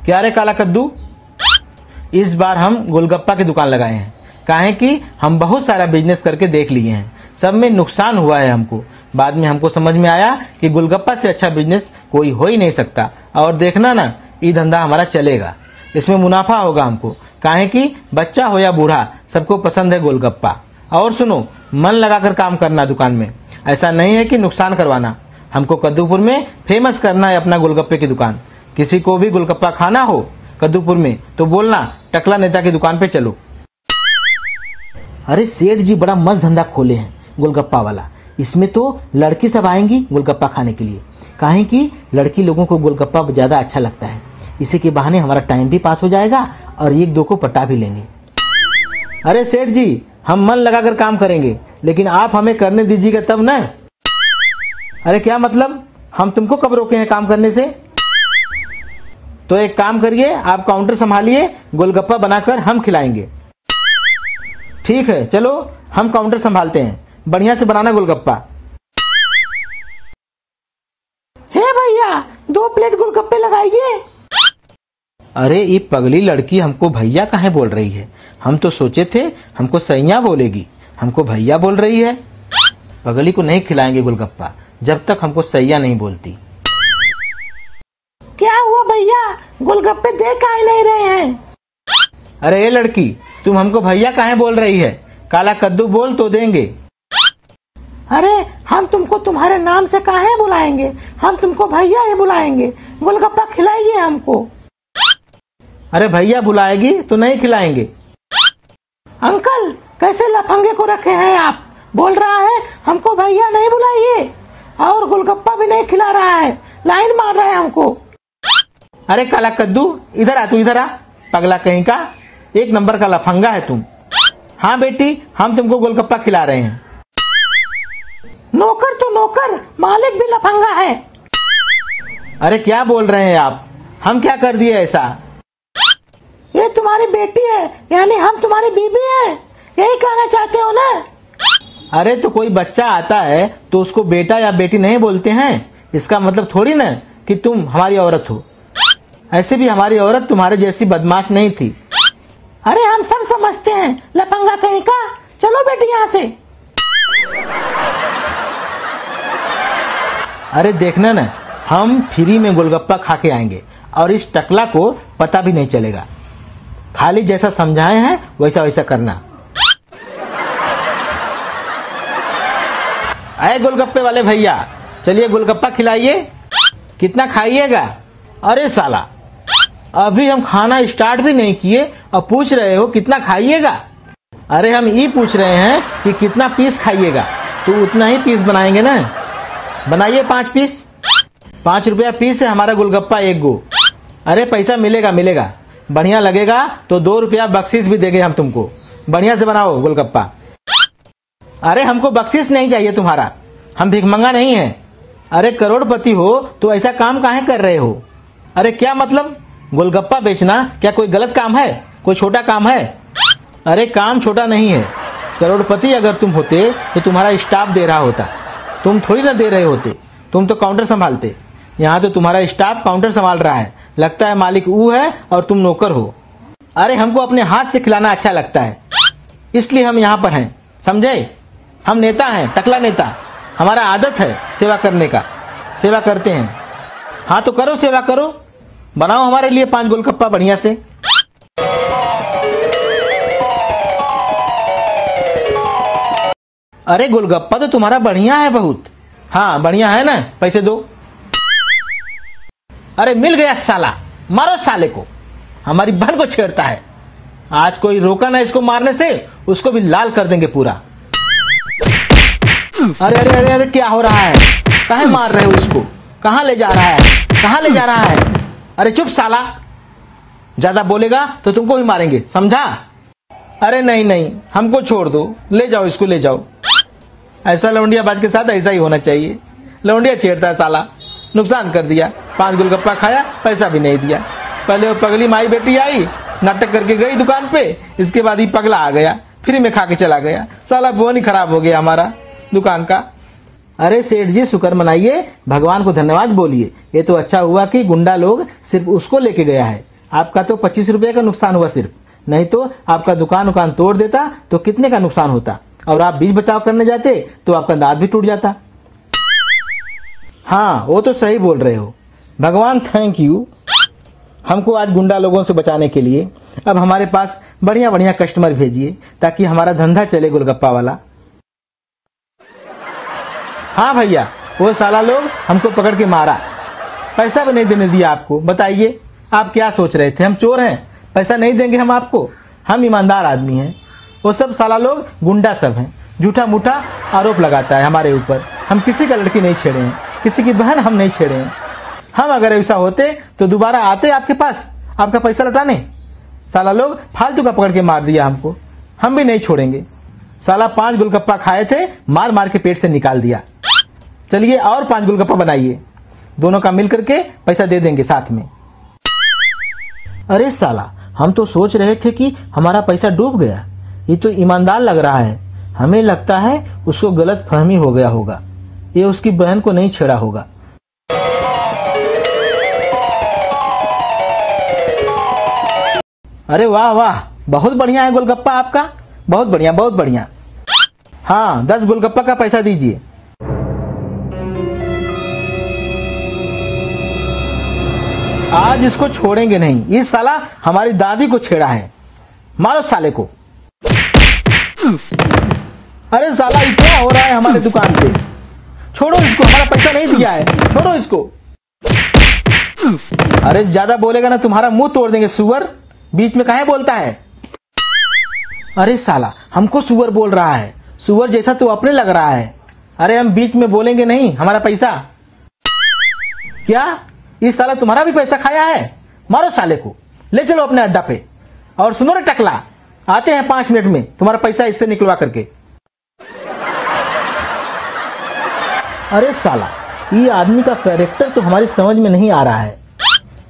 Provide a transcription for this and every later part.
क्या रे काला कद्दू, इस बार हम गोलगप्पा की दुकान लगाए हैं। काहे कि हम बहुत सारा बिजनेस करके देख लिए हैं, सब में नुकसान हुआ है हमको। बाद में हमको समझ में आया कि गोलगप्पा से अच्छा बिजनेस कोई हो ही नहीं सकता। और देखना ना, ये धंधा हमारा चलेगा, इसमें मुनाफा होगा हमको। काहे कि बच्चा हो या बूढ़ा सबको पसंद है गोलगप्पा। और सुनो, मन लगाकर काम करना दुकान में, ऐसा नहीं है कि नुकसान करवाना। हमको कद्दूपुर में फेमस करना है अपना गोलगप्पे की दुकान। किसी को भी गोलगप्पा खाना हो कद्दूपुर में तो बोलना टकला नेता की दुकान पे चलो। अरे सेठ जी बड़ा मस्त धंधा खोले हैं गोलगप्पा वाला। इसमें तो लड़की सब आएंगी गोलगप्पा खाने के लिए। काहे कि लड़की लोगों को गोलगप्पा ज़्यादा अच्छा लगता है। इसी के बहाने हमारा टाइम भी पास हो जाएगा और एक दो को पटा भी लेंगे। अरे सेठ जी, हम मन लगाकर काम करेंगे, लेकिन आप हमें करने दीजिएगा तब ना। अरे क्या मतलब, हम तुमको कब रोके हैं काम करने से? तो एक काम करिए, आप काउंटर संभालिए, गोलगप्पा बनाकर हम खिलाएंगे। ठीक है, चलो हम काउंटर संभालते हैं, बढ़िया से बनाना गोलगप्पा। हे भैया, 2 प्लेट गोलगप्पे लगाइए। अरे ये पगली लड़की हमको भैया काहे बोल रही है? हम तो सोचे थे हमको सैया बोलेगी, हमको भैया बोल रही है। पगली को नहीं खिलाएंगे गोलगप्पा जब तक हमको सैया नहीं बोलती। क्या हुआ भैया, गोलगप्पे दे काहे नहीं रहे हैं? अरे ये लड़की, तुम हमको भैया काहे बोल रही है? काला कद्दू बोल तो देंगे। अरे हम तुमको तुम्हारे नाम से काहे बुलाएंगे, हम तुमको भैया ही बुलाएंगे। गोलगप्पा खिलाइए हमको। अरे भैया बुलाएगी तो नहीं खिलाएंगे। अंकल, कैसे लफंगे को रखे हैं आप? बोल रहा है हमको भैया नहीं बुलाइए और गोलगप्पा भी नहीं खिला रहा है, लाइन मार रहा है हमको। अरे काला कद्दू, इधर आ, तू इधर आ, पगला कहीं का, एक नंबर का लफंगा है तुम। हाँ बेटी, हम तुमको गोलगप्पा खिला रहे हैं। नौकर तो नौकर, मालिक भी लफंगा है। अरे क्या बोल रहे हैं आप? हम क्या कर दिए ऐसा? ये तुम्हारी बेटी है, यानी हम तुम्हारी बीबी है, यही कहना चाहते हो ना? अरे तो कोई बच्चा आता है तो उसको बेटा या बेटी नहीं बोलते हैं, इसका मतलब थोड़ी ना कि तुम हमारी औरत हो। ऐसे भी हमारी औरत तुम्हारे जैसी बदमाश नहीं थी। अरे हम सब समझते हैं, लफंगा कहीं का। चलो बेटी यहाँ से। अरे देखना ना, हम फ्री में गोलगप्पा खा के आएंगे और इस टकला को पता भी नहीं चलेगा। खाली जैसा समझाए हैं वैसा वैसा करना। आए गोलगप्पे वाले भैया, चलिए गोलगप्पा खिलाइए। कितना खाइएगा? अरे साला, अभी हम खाना स्टार्ट भी नहीं किए और पूछ रहे हो कितना खाइएगा? अरे हम ये पूछ रहे हैं कि कितना पीस खाइएगा, तो उतना ही पीस बनाएंगे ना। बनाइए 5 पीस। 5 रुपया पीस है हमारा गोलगप्पा एक गो। अरे पैसा मिलेगा मिलेगा, बढ़िया लगेगा तो 2 रुपया बख्शीश भी देंगे हम तुमको। बढ़िया से बनाओ गोलगप्पा। अरे हमको बख्शीश नहीं चाहिए तुम्हारा, हम भिखमंगा नहीं हैं। अरे करोड़पति हो तो ऐसा काम काहे कर रहे हो? अरे क्या मतलब, गोलगप्पा बेचना क्या कोई गलत काम है? कोई छोटा काम है? अरे काम छोटा नहीं है। करोड़पति अगर तुम होते तो तुम्हारा स्टाफ दे रहा होता, तुम थोड़ी ना दे रहे होते। तुम तो काउंटर संभालते, यहाँ तो तुम्हारा स्टाफ काउंटर संभाल रहा है। लगता है मालिक वो है और तुम नौकर हो। अरे हमको अपने हाथ से खिलाना अच्छा लगता है, इसलिए हम यहाँ पर हैं, समझे? हम नेता हैं, टकला नेता। हमारा आदत है सेवा करने का, सेवा करते हैं। हाँ तो करो, सेवा करो, बनाओ हमारे लिए 5 गोलगप्पा बढ़िया से। अरे गोलगप्पा तो तुम्हारा बढ़िया है बहुत। हाँ बढ़िया है ना, पैसे दो। अरे मिल गया साला, मारो साले को, हमारी बहन को छेड़ता है। आज कोई रोका ना इसको मारने से, उसको भी लाल कर देंगे पूरा। अरे अरे अरे अरे क्या हो रहा है? काहे मार रहे हो इसको? कहाँ ले जा रहा है? कहाँ ले जा रहा है? अरे चुप साला, ज्यादा बोलेगा तो तुमको ही मारेंगे, समझा? अरे नहीं नहीं, हमको छोड़ दो, ले जाओ इसको, ले जाओ। ऐसा लौंडियाबाज के साथ ऐसा ही होना चाहिए। लौंडिया छेड़ता है साला, नुकसान कर दिया। 5 गोलगप्पा खाया, पैसा भी नहीं दिया। पहले वो पगली माई बेटी आई, नाटक करके गई दुकान पे, इसके बाद ही पगला आ गया, फ्री में खा के चला गया। साला बोन ही खराब हो गया हमारा दुकान का। अरे सेठ जी शुक्र मनाइए, भगवान को धन्यवाद बोलिए। ये तो अच्छा हुआ कि गुंडा लोग सिर्फ उसको लेके गया है, आपका तो 25 रुपये का नुकसान हुआ सिर्फ, नहीं तो आपका दुकान तोड़ देता तो कितने का नुकसान होता। और आप बीच बचाव करने जाते तो आपका दांत भी टूट जाता। हाँ, वो तो सही बोल रहे हो। भगवान थैंक यू हमको आज गुंडा लोगों से बचाने के लिए। अब हमारे पास बढ़िया बढ़िया कस्टमर भेजिए ताकि हमारा धंधा चले गोलगप्पा वाला। हाँ भैया, वो साला लोग हमको पकड़ के मारा, पैसा भी नहीं देने दिया आपको। बताइए आप क्या सोच रहे थे, हम चोर हैं, पैसा नहीं देंगे हम आपको? हम ईमानदार आदमी हैं। वो सब साला लोग गुंडा सब हैं, झूठा मूठा आरोप लगाता है हमारे ऊपर। हम किसी का लड़की नहीं छेड़े हैं, किसी की बहन हम नहीं छेड़े हैं। हम अगर ऐसा होते तो दोबारा आते आपके पास आपका पैसा लौटाने। साला लोग फालतू का पकड़ के मार दिया हमको, हम भी नहीं छोड़ेंगे। साला 5 गोलगप्पा खाए थे, मार मार के पेट से निकाल दिया। चलिए और 5 गोलगप्पा बनाइए, दोनों का मिल करके पैसा दे देंगे साथ में। अरे साला, हम तो सोच रहे थे कि हमारा पैसा डूब गया। ये तो ईमानदार लग रहा है। हमें लगता है उसको गलत फहमी हो गया होगा, ये उसकी बहन को नहीं छेड़ा होगा। अरे वाह वाह, बहुत बढ़िया है गोलगप्पा आपका, बहुत बढ़िया बहुत बढ़िया। हाँ, 10 गोलगप्पा का पैसा दीजिए। आज इसको छोड़ेंगे नहीं, ये साला हमारी दादी को छेड़ा है, मारो साले को। अरे साला, ये क्या हो रहा है हमारे दुकान पे? छोड़ो इसको, हमारा पैसा नहीं दिया है, छोड़ो इसको। अरे ज्यादा बोलेगा ना तुम्हारा मुंह तोड़ देंगे सुअर, बीच में काहे बोलता है? अरे साला, हमको सुअर बोल रहा है, सुअर जैसा तो अपने लग रहा है। अरे हम बीच में बोलेंगे नहीं, हमारा पैसा। क्या इस साला तुम्हारा भी पैसा खाया है? मारो साले को, ले चलो अपने अड्डा पे। और सुनो रे टकला, आते हैं 5 मिनट में तुम्हारा पैसा इससे निकलवा करके। अरे साला, ये आदमी का कैरेक्टर तो हमारी समझ में नहीं आ रहा है।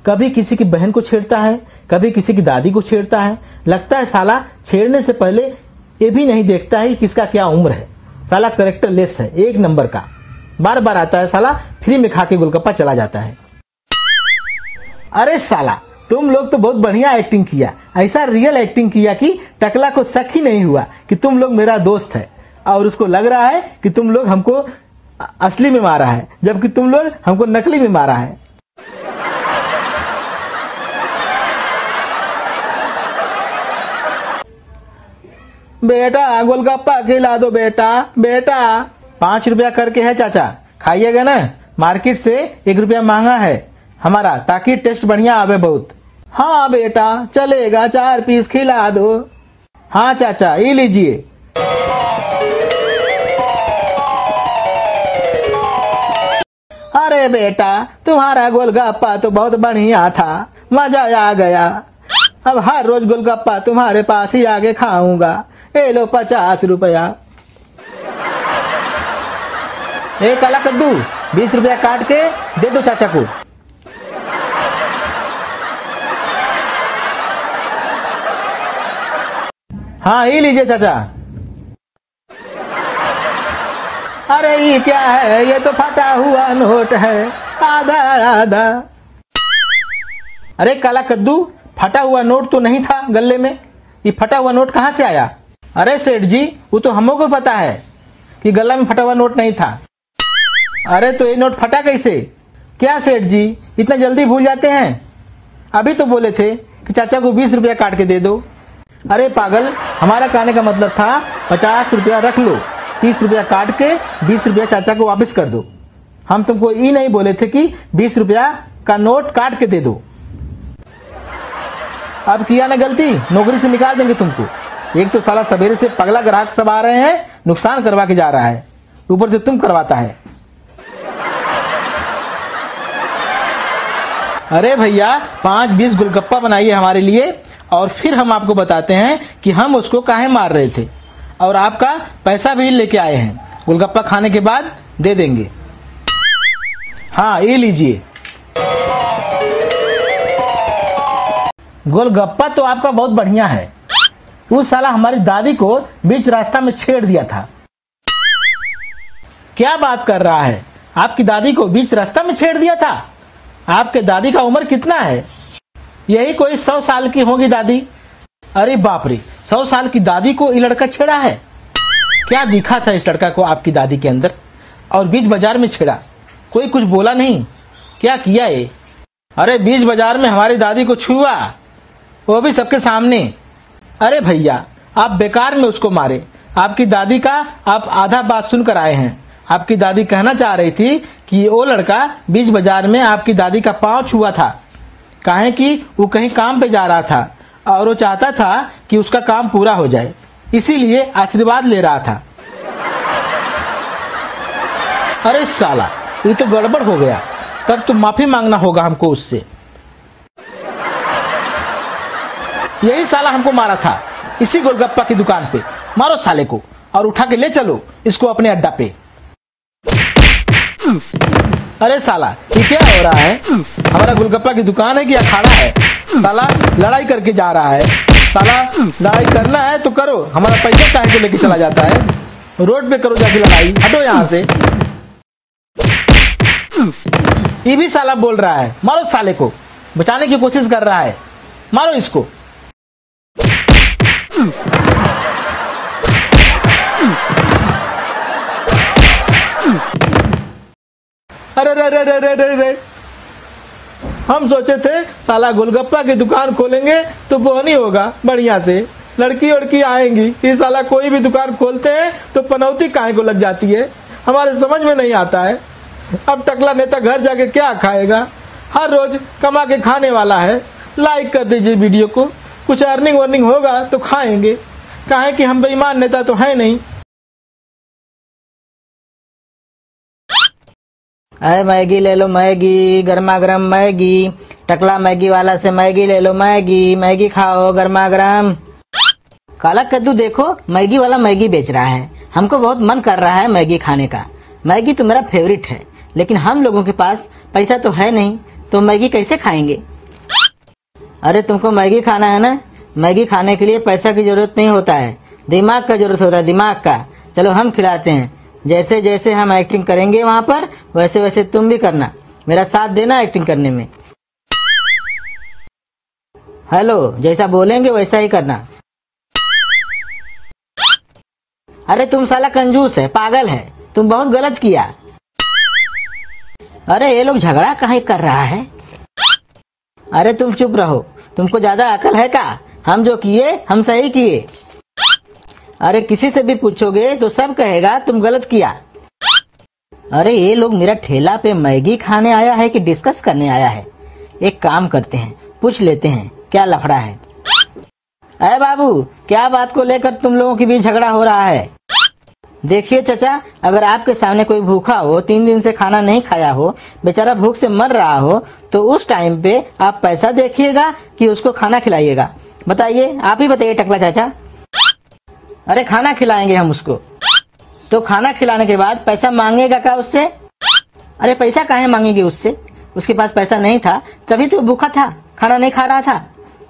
कभी किसी की बहन को छेड़ता है, कभी किसी की दादी को छेड़ता है। लगता है साला छेड़ने से पहले ये भी नहीं देखता है कि किसका क्या उम्र है। साला कैरेक्टर लेस है, 1 नंबर का। बार बार आता है साला, फ्री में खा के गोलगप्पा चला जाता है। अरे साला, तुम लोग तो बहुत बढ़िया एक्टिंग किया, ऐसा रियल एक्टिंग किया कि टकला को शक ही नहीं हुआ कि तुम लोग मेरा दोस्त है। और उसको लग रहा है कि तुम लोग हमको असली में मारा है, जबकि तुम लोग हमको नकली में मारा है। बेटा गोलगप्पा खिला दो बेटा, बेटा। 5 रुपया करके है चाचा, खाइएगा ना? मार्केट से 1 रुपया महंगा है हमारा, ताकि टेस्ट बढ़िया आवे बहुत। हाँ बेटा चलेगा, 4 पीस खिला दो। हाँ चाचा, ये लीजिए। अरे बेटा, तुम्हारा गोलगप्पा तो बहुत बढ़िया था, मजा आ गया। अब हर रोज गोलगप्पा तुम्हारे पास ही आके खाऊंगा। ये लो 50 रुपया। एक काला कद्दू 20 रुपया काट के दे दो चाचा को। हाँ, ये लीजिए चाचा। अरे ये क्या है? ये तो फटा हुआ नोट है, आधा आधा। अरे काला कद्दू, फटा हुआ नोट तो नहीं था गले में, ये फटा हुआ नोट कहाँ से आया? अरे सेठ जी, वो तो हमको पता है कि गला में फटा हुआ नोट नहीं था। अरे तो ये नोट फटा कैसे? क्या सेठ जी, इतना जल्दी भूल जाते हैं? अभी तो बोले थे कि चाचा को 20 रुपया काट के दे दो। अरे पागल, हमारा कहने का मतलब था 50 रुपया रख लो, 30 रुपया काट के 20 रुपया चाचा को वापस कर दो। हम तुमको ये नहीं बोले थे कि 20 रुपया का नोट काट के दे दो। अब किया ना गलती, नौकरी से निकाल देंगे तुमको। एक तो साला सवेरे से पगला ग्राहक सब आ रहे हैं, नुकसान करवा के जा रहा है, ऊपर से तुम करवाता है। अरे भैया, 5-20 गोलगप्पा बनाइए हमारे लिए, और फिर हम आपको बताते हैं कि हम उसको काहे मार रहे थे, और आपका पैसा भी लेके आए हैं। गोलगप्पा खाने के बाद दे देंगे। हाँ, ये लीजिए। गोलगप्पा तो आपका बहुत बढ़िया है। उस साला हमारी दादी को बीच रास्ता में छेड़ दिया था। क्या बात कर रहा है? आपकी दादी को बीच रास्ता में छेड़ दिया था? आपके दादी का उम्र कितना है? यही कोई 100 साल की होगी दादी। अरे बाप रे, 100 साल की दादी को ये लड़का छेड़ा है? क्या दिखा था इस लड़का को आपकी दादी के अंदर, और बीच बाजार में छेड़ा? कोई कुछ बोला नहीं? क्या किया ये? अरे बीच बाजार में हमारी दादी को छुआ, वो भी सबके सामने। अरे भैया, आप बेकार में उसको मारे। आपकी दादी का आप आधा बात सुनकर आए हैं। आपकी दादी कहना चाह रही थी कि वो लड़का बीच बाजार में आपकी दादी का पांव छुआ था, काहे कि वो कहीं काम पे जा रहा था और वो चाहता था कि उसका काम पूरा हो जाए, इसीलिए आशीर्वाद ले रहा था। अरे साला, ये तो गड़बड़ हो गया। तब तो माफी मांगना होगा हमको उससे। यही साला हमको मारा था इसी गोलगप्पा की दुकान पे। मारो साले को और उठा के ले चलो इसको अपने अड्डा पे। अरे साला, ये क्या हो रहा है? हमारा गोलगप्पा की दुकान है कि अखाड़ा है? साला लड़ाई करके जा रहा है। साला लड़ाई करना है तो करो, हमारा पैसा काहे को लेके चला जाता है? रोड पे करो जाके लड़ाई, हटो यहाँ से। ये भी साला बोल रहा है मारो साले को, बचाने की कोशिश कर रहा है। मारो इसको। अरे रे रे रे रे रे रे, हम सोचे थे साला गोलगप्पा की दुकान खोलेंगे तो बोहनी होगा बढ़िया से, लड़की वड़की आएंगी। ये साला कोई भी दुकान खोलते हैं तो पनौती काहे को लग जाती है, हमारे समझ में नहीं आता है। अब टकला नेता घर जाके क्या खाएगा? हर रोज कमा के खाने वाला है। लाइक कर दीजिए वीडियो को, कुछ अर्निंग वर्निंग होगा तो खाएंगे, काहे कि हम बेईमान नेता तो है नहीं। अरे मैगी ले लो, मैगी गर्मा गर्म मैगी। टकला मैगी वाला से मैगी ले लो, मैगी मैगी खाओ गर्मा गर्म। काला कद्दू देखो, मैगी वाला मैगी बेच रहा है। हमको बहुत मन कर रहा है मैगी खाने का। मैगी तो मेरा फेवरेट है, लेकिन हम लोगों के पास पैसा तो है नहीं, तो मैगी कैसे खाएंगे? अरे तुमको मैगी खाना है ना, मैगी खाने के लिए पैसा की जरूरत नहीं होता है, दिमाग का जरूरत होता है, दिमाग का। चलो हम खिलाते हैं। जैसे जैसे हम एक्टिंग करेंगे वहां पर, वैसे वैसे तुम भी करना, मेरा साथ देना एक्टिंग करने में। हेलो, जैसा बोलेंगे वैसा ही करना। अरे तुम साला कंजूस है, पागल है, तुम बहुत गलत किया। अरे ये लोग झगड़ा काहे कर रहा है? अरे तुम चुप रहो, तुमको ज्यादा अकल है का? हम जो किए हम सही किए। अरे किसी से भी पूछोगे तो सब कहेगा तुम गलत किया। अरे ये लोग मेरा ठेला पे मैगी खाने आया है कि डिस्कस करने आया है? एक काम करते हैं, पूछ लेते हैं क्या लफड़ा है। अरे बाबू, क्या बात को लेकर तुम लोगों के बीच झगड़ा हो रहा है? देखिए चाचा, अगर आपके सामने कोई भूखा हो, 3 दिन से खाना नहीं खाया हो, बेचारा भूख से मर रहा हो, तो उस टाइम पे आप पैसा देखिएगा कि उसको खाना खिलाइएगा? बताइए, आप ही बताइए टकला चाचा। अरे खाना खिलाएंगे हम उसको, तो खाना खिलाने के बाद पैसा मांगेगा क्या उससे? अरे पैसा काहे मांगेंगे उससे? उसके पास पैसा नहीं था तभी तो भूखा था, खाना नहीं खा रहा था।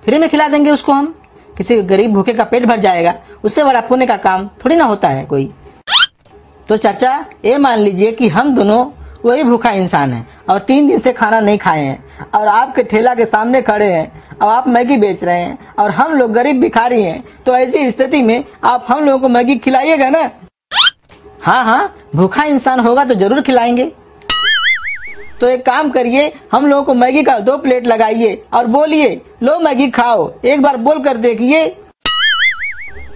फ्री में खिला देंगे उसको हम, किसी गरीब भूखे का पेट भर जाएगा, उससे बड़ा पुण्य का काम थोड़ी ना होता है कोई। तो चाचा ये मान लीजिए कि हम दोनों वही भूखा इंसान है और 3 दिन से खाना नहीं खाए हैं, और आपके ठेला के सामने खड़े हैं और आप मैगी बेच रहे हैं, और हम लोग गरीब भिखारी हैं। तो ऐसी स्थिति में आप हम लोगों को मैगी खिलाइएगा ना? हाँ हाँ, भूखा इंसान होगा तो जरूर खिलाएंगे। तो एक काम करिए, हम लोगों को मैगी का 2 प्लेट लगाइए और बोलिए लो मैगी खाओ। एक बार बोल कर देखिए।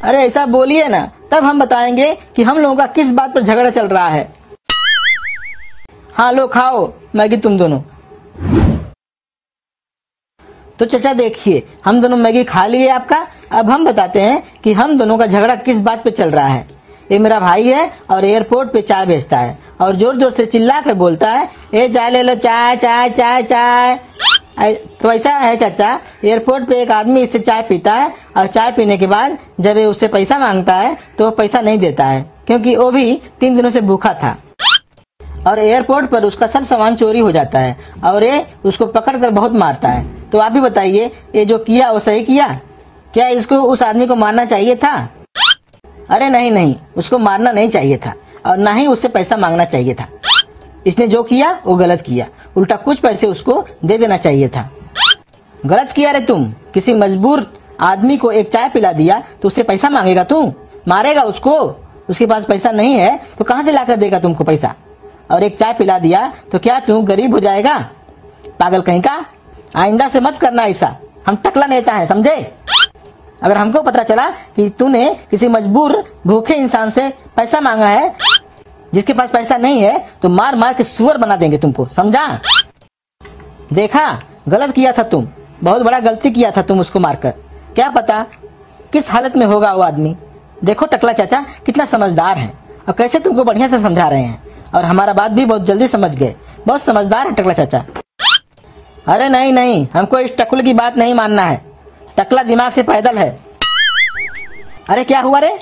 अरे ऐसा बोलिए ना, तब हम बताएंगे कि हम लोगों का किस बात पर झगड़ा चल रहा है। हाँ लो खाओ मैगी तुम दोनों। तो चाचा देखिए, हम दोनों मैगी खा लिए आपका। अब हम बताते हैं कि हम दोनों का झगड़ा किस बात पे चल रहा है। ये मेरा भाई है और एयरपोर्ट पे चाय बेचता है और जोर जोर से चिल्ला कर बोलता है, ए चाय ले लो, चाय चाय चाय चाय। तो ऐसा है चाचा, एयरपोर्ट पे एक आदमी इससे चाय पीता है और चाय पीने के बाद जब ये उससे पैसा मांगता है तो वो पैसा नहीं देता है, क्योंकि वो भी 3 दिनों से भूखा था। और एयरपोर्ट पर उसका सब सामान चोरी हो जाता है और ये उसको पकड़कर बहुत मारता है। तो आप भी बताइए, ये जो किया वो सही किया? क्या इसको उस आदमी को मारना चाहिए था? अरे नहीं नहीं, उसको मारना नहीं चाहिए था और ना ही उससे पैसा मांगना चाहिए था। इसने जो किया वो गलत किया, उल्टा कुछ पैसे उसको दे देना चाहिए था। गलत किया रे तुम। किसी मजबूर आदमी को एक चाय पिला दिया तो उससे पैसा मांगेगा तू? मारेगा उसको? उसके पास पैसा नहीं है तो कहां से लाकर देगा तुमको पैसा? और एक चाय पिला दिया तो क्या तू गरीब हो जाएगा? पागल कहीं का। आइंदा से मत करना ऐसा, हम टकला नेता है, समझे? अगर हमको पता चला कि तूने किसी मजबूर भूखे इंसान से पैसा मांगा है जिसके पास पैसा नहीं है तो मार मार के सुअर बना देंगे तुमको, समझा? देखा, गलत किया था तुम, बहुत बड़ा गलती किया था तुम उसको मारकर। क्या पता किस हालत में होगा वो आदमी। देखो टकला चाचा कितना समझदार है और कैसे तुमको बढ़िया से समझा रहे हैं, और हमारा बात भी बहुत जल्दी समझ गए। बहुत समझदार है टकला चाचा। अरे नहीं नहीं, हमको इस टकुल की बात नहीं मानना है। टकला दिमाग से पैदल है। अरे क्या हुआ रे?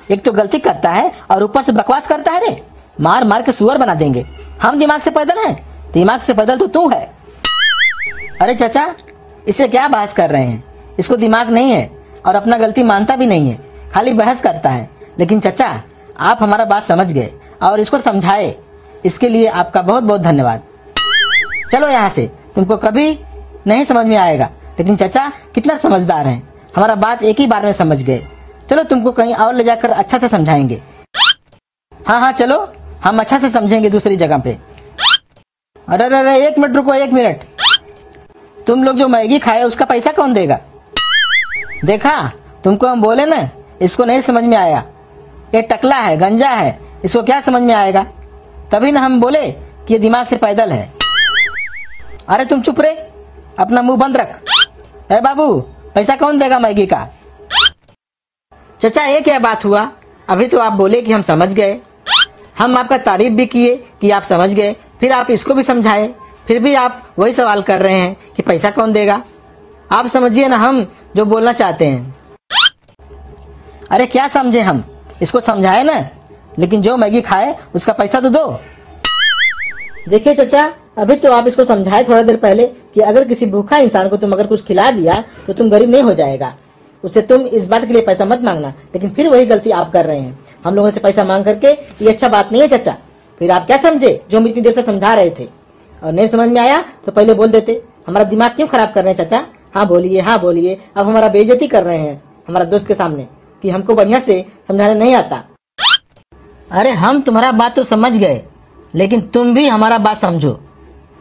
एक तो गलती करता है और ऊपर से बकवास करता है रे। मार मार के सुअर बना देंगे। हम दिमाग से पैदल हैं? दिमाग से पैदल तो तू है। अरे चाचा, इससे क्या बहस कर रहे हैं? इसको दिमाग नहीं है और अपना गलती मानता भी नहीं है, खाली बहस करता है। लेकिन चाचा, आप हमारा बात समझ गए और इसको समझाए, इसके लिए आपका बहुत बहुत धन्यवाद। चलो यहाँ से, तुमको कभी नहीं समझ में आएगा। लेकिन चाचा कितना समझदार हैं, हमारा बात एक ही बार में समझ गए। चलो तुमको कहीं और ले जाकर अच्छा से समझाएंगे। हाँ हाँ चलो, हम अच्छा से समझेंगे दूसरी जगह पे। अरे अरे 1 मिनट रुको, 1 मिनट। तुम लोग जो मैगी खाए उसका पैसा कौन देगा? देखा, तुमको हम बोले ना, इसको नहीं समझ में आया। ये टकला है, गंजा है, इसको क्या समझ में आएगा? तभी ना हम बोले कि ये दिमाग से पैदल है। अरे तुम चुप रे, अपना मुंह बंद रख। ए बाबू, पैसा कौन देगा मैगी का? चाचा ये क्या बात हुआ? अभी तो आप बोले कि हम समझ गए। हम आपका तारीफ भी किए कि आप समझ गए, फिर आप इसको भी समझाए, फिर भी आप वही सवाल कर रहे हैं कि पैसा कौन देगा। आप समझिए ना हम जो बोलना चाहते हैं। अरे क्या समझे हम? इसको समझाए ना, लेकिन जो मैगी खाए उसका पैसा तो दो। देखिए चाचा, अभी तो आप इसको समझाए थोड़ा देर पहले कि अगर किसी भूखा इंसान को तुम अगर कुछ खिला दिया तो तुम गरीब नहीं हो जाएगा। उससे तुम इस बात के लिए पैसा मत मांगना। लेकिन फिर वही गलती आप कर रहे हैं, हम लोगों से पैसा मांग करके। ये अच्छा बात नहीं है चाचा। फिर आप क्या समझे जो हम इतनी देर से समझा रहे थे? और नहीं समझ में आया तो पहले बोल देते। हमारा दिमाग क्यों खराब कर रहे हैं चाचा? हाँ बोलिए, हाँ बोलिए। अब हमारा बेइज्जती कर रहे हैं हमारा दोस्त के सामने कि हमको बढ़िया से समझाने नहीं आता। अरे हम तुम्हारा बात तो समझ गए, लेकिन तुम भी हमारा बात समझो।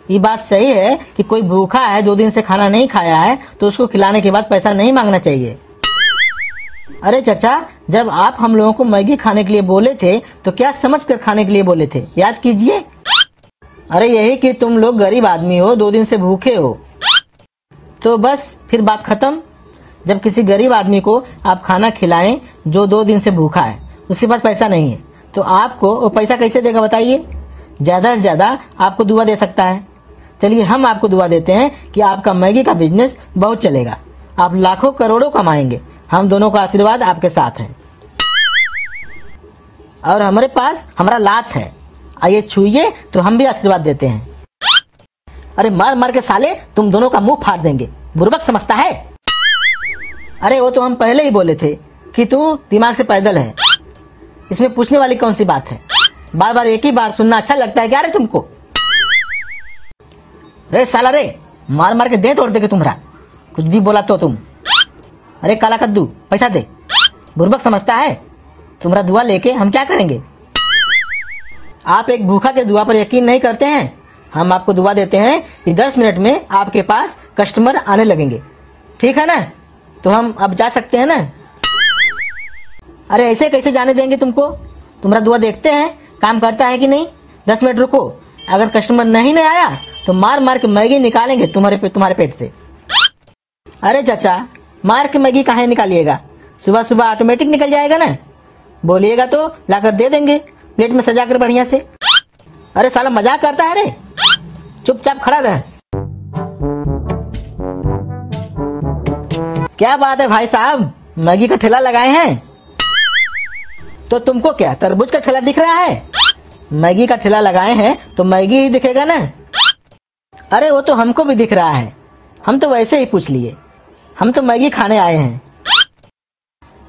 ये बात सही है कि कोई भूखा है, 2 दिन से खाना नहीं खाया है, तो उसको खिलाने के बाद पैसा नहीं मांगना चाहिए। अरे चाचा, जब आप हम लोगों को मैगी खाने के लिए बोले थे तो क्या समझ कर खाने के लिए बोले थे, याद कीजिए। अरे यही कि तुम लोग गरीब आदमी हो, 2 दिन से भूखे हो, तो बस फिर बात खत्म। जब किसी गरीब आदमी को आप खाना खिलाएं जो 2 दिन से भूखा है, उसके पास पैसा नहीं है, तो आपको वो पैसा कैसे देगा बताइए? ज्यादा से ज्यादा आपको दुआ दे सकता है। चलिए हम आपको दुआ देते हैं कि आपका मैगी का बिजनेस बहुत चलेगा, आप लाखों करोड़ों कमाएंगे। हम दोनों का आशीर्वाद आपके साथ है। और हमारे पास हमारा लात है, आइए छुइए तो हम भी आशीर्वाद देते हैं। अरे मार मार के साले तुम दोनों का मुंह फाड़ देंगे, बुर्बक समझता है। अरे वो तो हम पहले ही बोले थे कि तू दिमाग से पैदल है, इसमें पूछने वाली कौन सी बात है? बार बार एक ही बात सुनना अच्छा लगता है क्या रे तुमको? रे साला रे, मार मार के दे तोड़ देंगे तुम्हारा, कुछ भी बोला तो तुम। अरे काला कद्दू, पैसा दे, बुर्बक समझता है। तुम्हारा दुआ लेके हम क्या करेंगे? आप एक भूखा के दुआ पर यकीन नहीं करते हैं। हम आपको दुआ देते हैं कि 10 मिनट में आपके पास कस्टमर आने लगेंगे, ठीक है ना? तो हम अब जा सकते हैं ना? अरे ऐसे कैसे जाने देंगे तुमको? तुम्हारा दुआ देखते हैं काम करता है कि नहीं। 10 मिनट रुको, अगर कस्टमर नहीं आया तो मार मार के मैगी निकालेंगे तुम्हारे पेट से। अरे चाचा, मार के मैगी काहे निकालिएगा? सुबह सुबह ऑटोमेटिक निकल जाएगा ना। बोलिएगा तो लाकर दे देंगे प्लेट में सजा कर बढ़िया से। अरे साला मजाक करता है रे, चुपचाप खड़ा रह। क्या बात है भाई साहब, मैगी का ठेला लगाए हैं तो तुमको क्या तरबूज का ठेला दिख रहा है? मैगी का ठेला लगाए हैं तो मैगी ही दिखेगा ना। अरे वो तो हमको भी दिख रहा है, हम तो वैसे ही पूछ लिए, हम तो मैगी खाने आए हैं।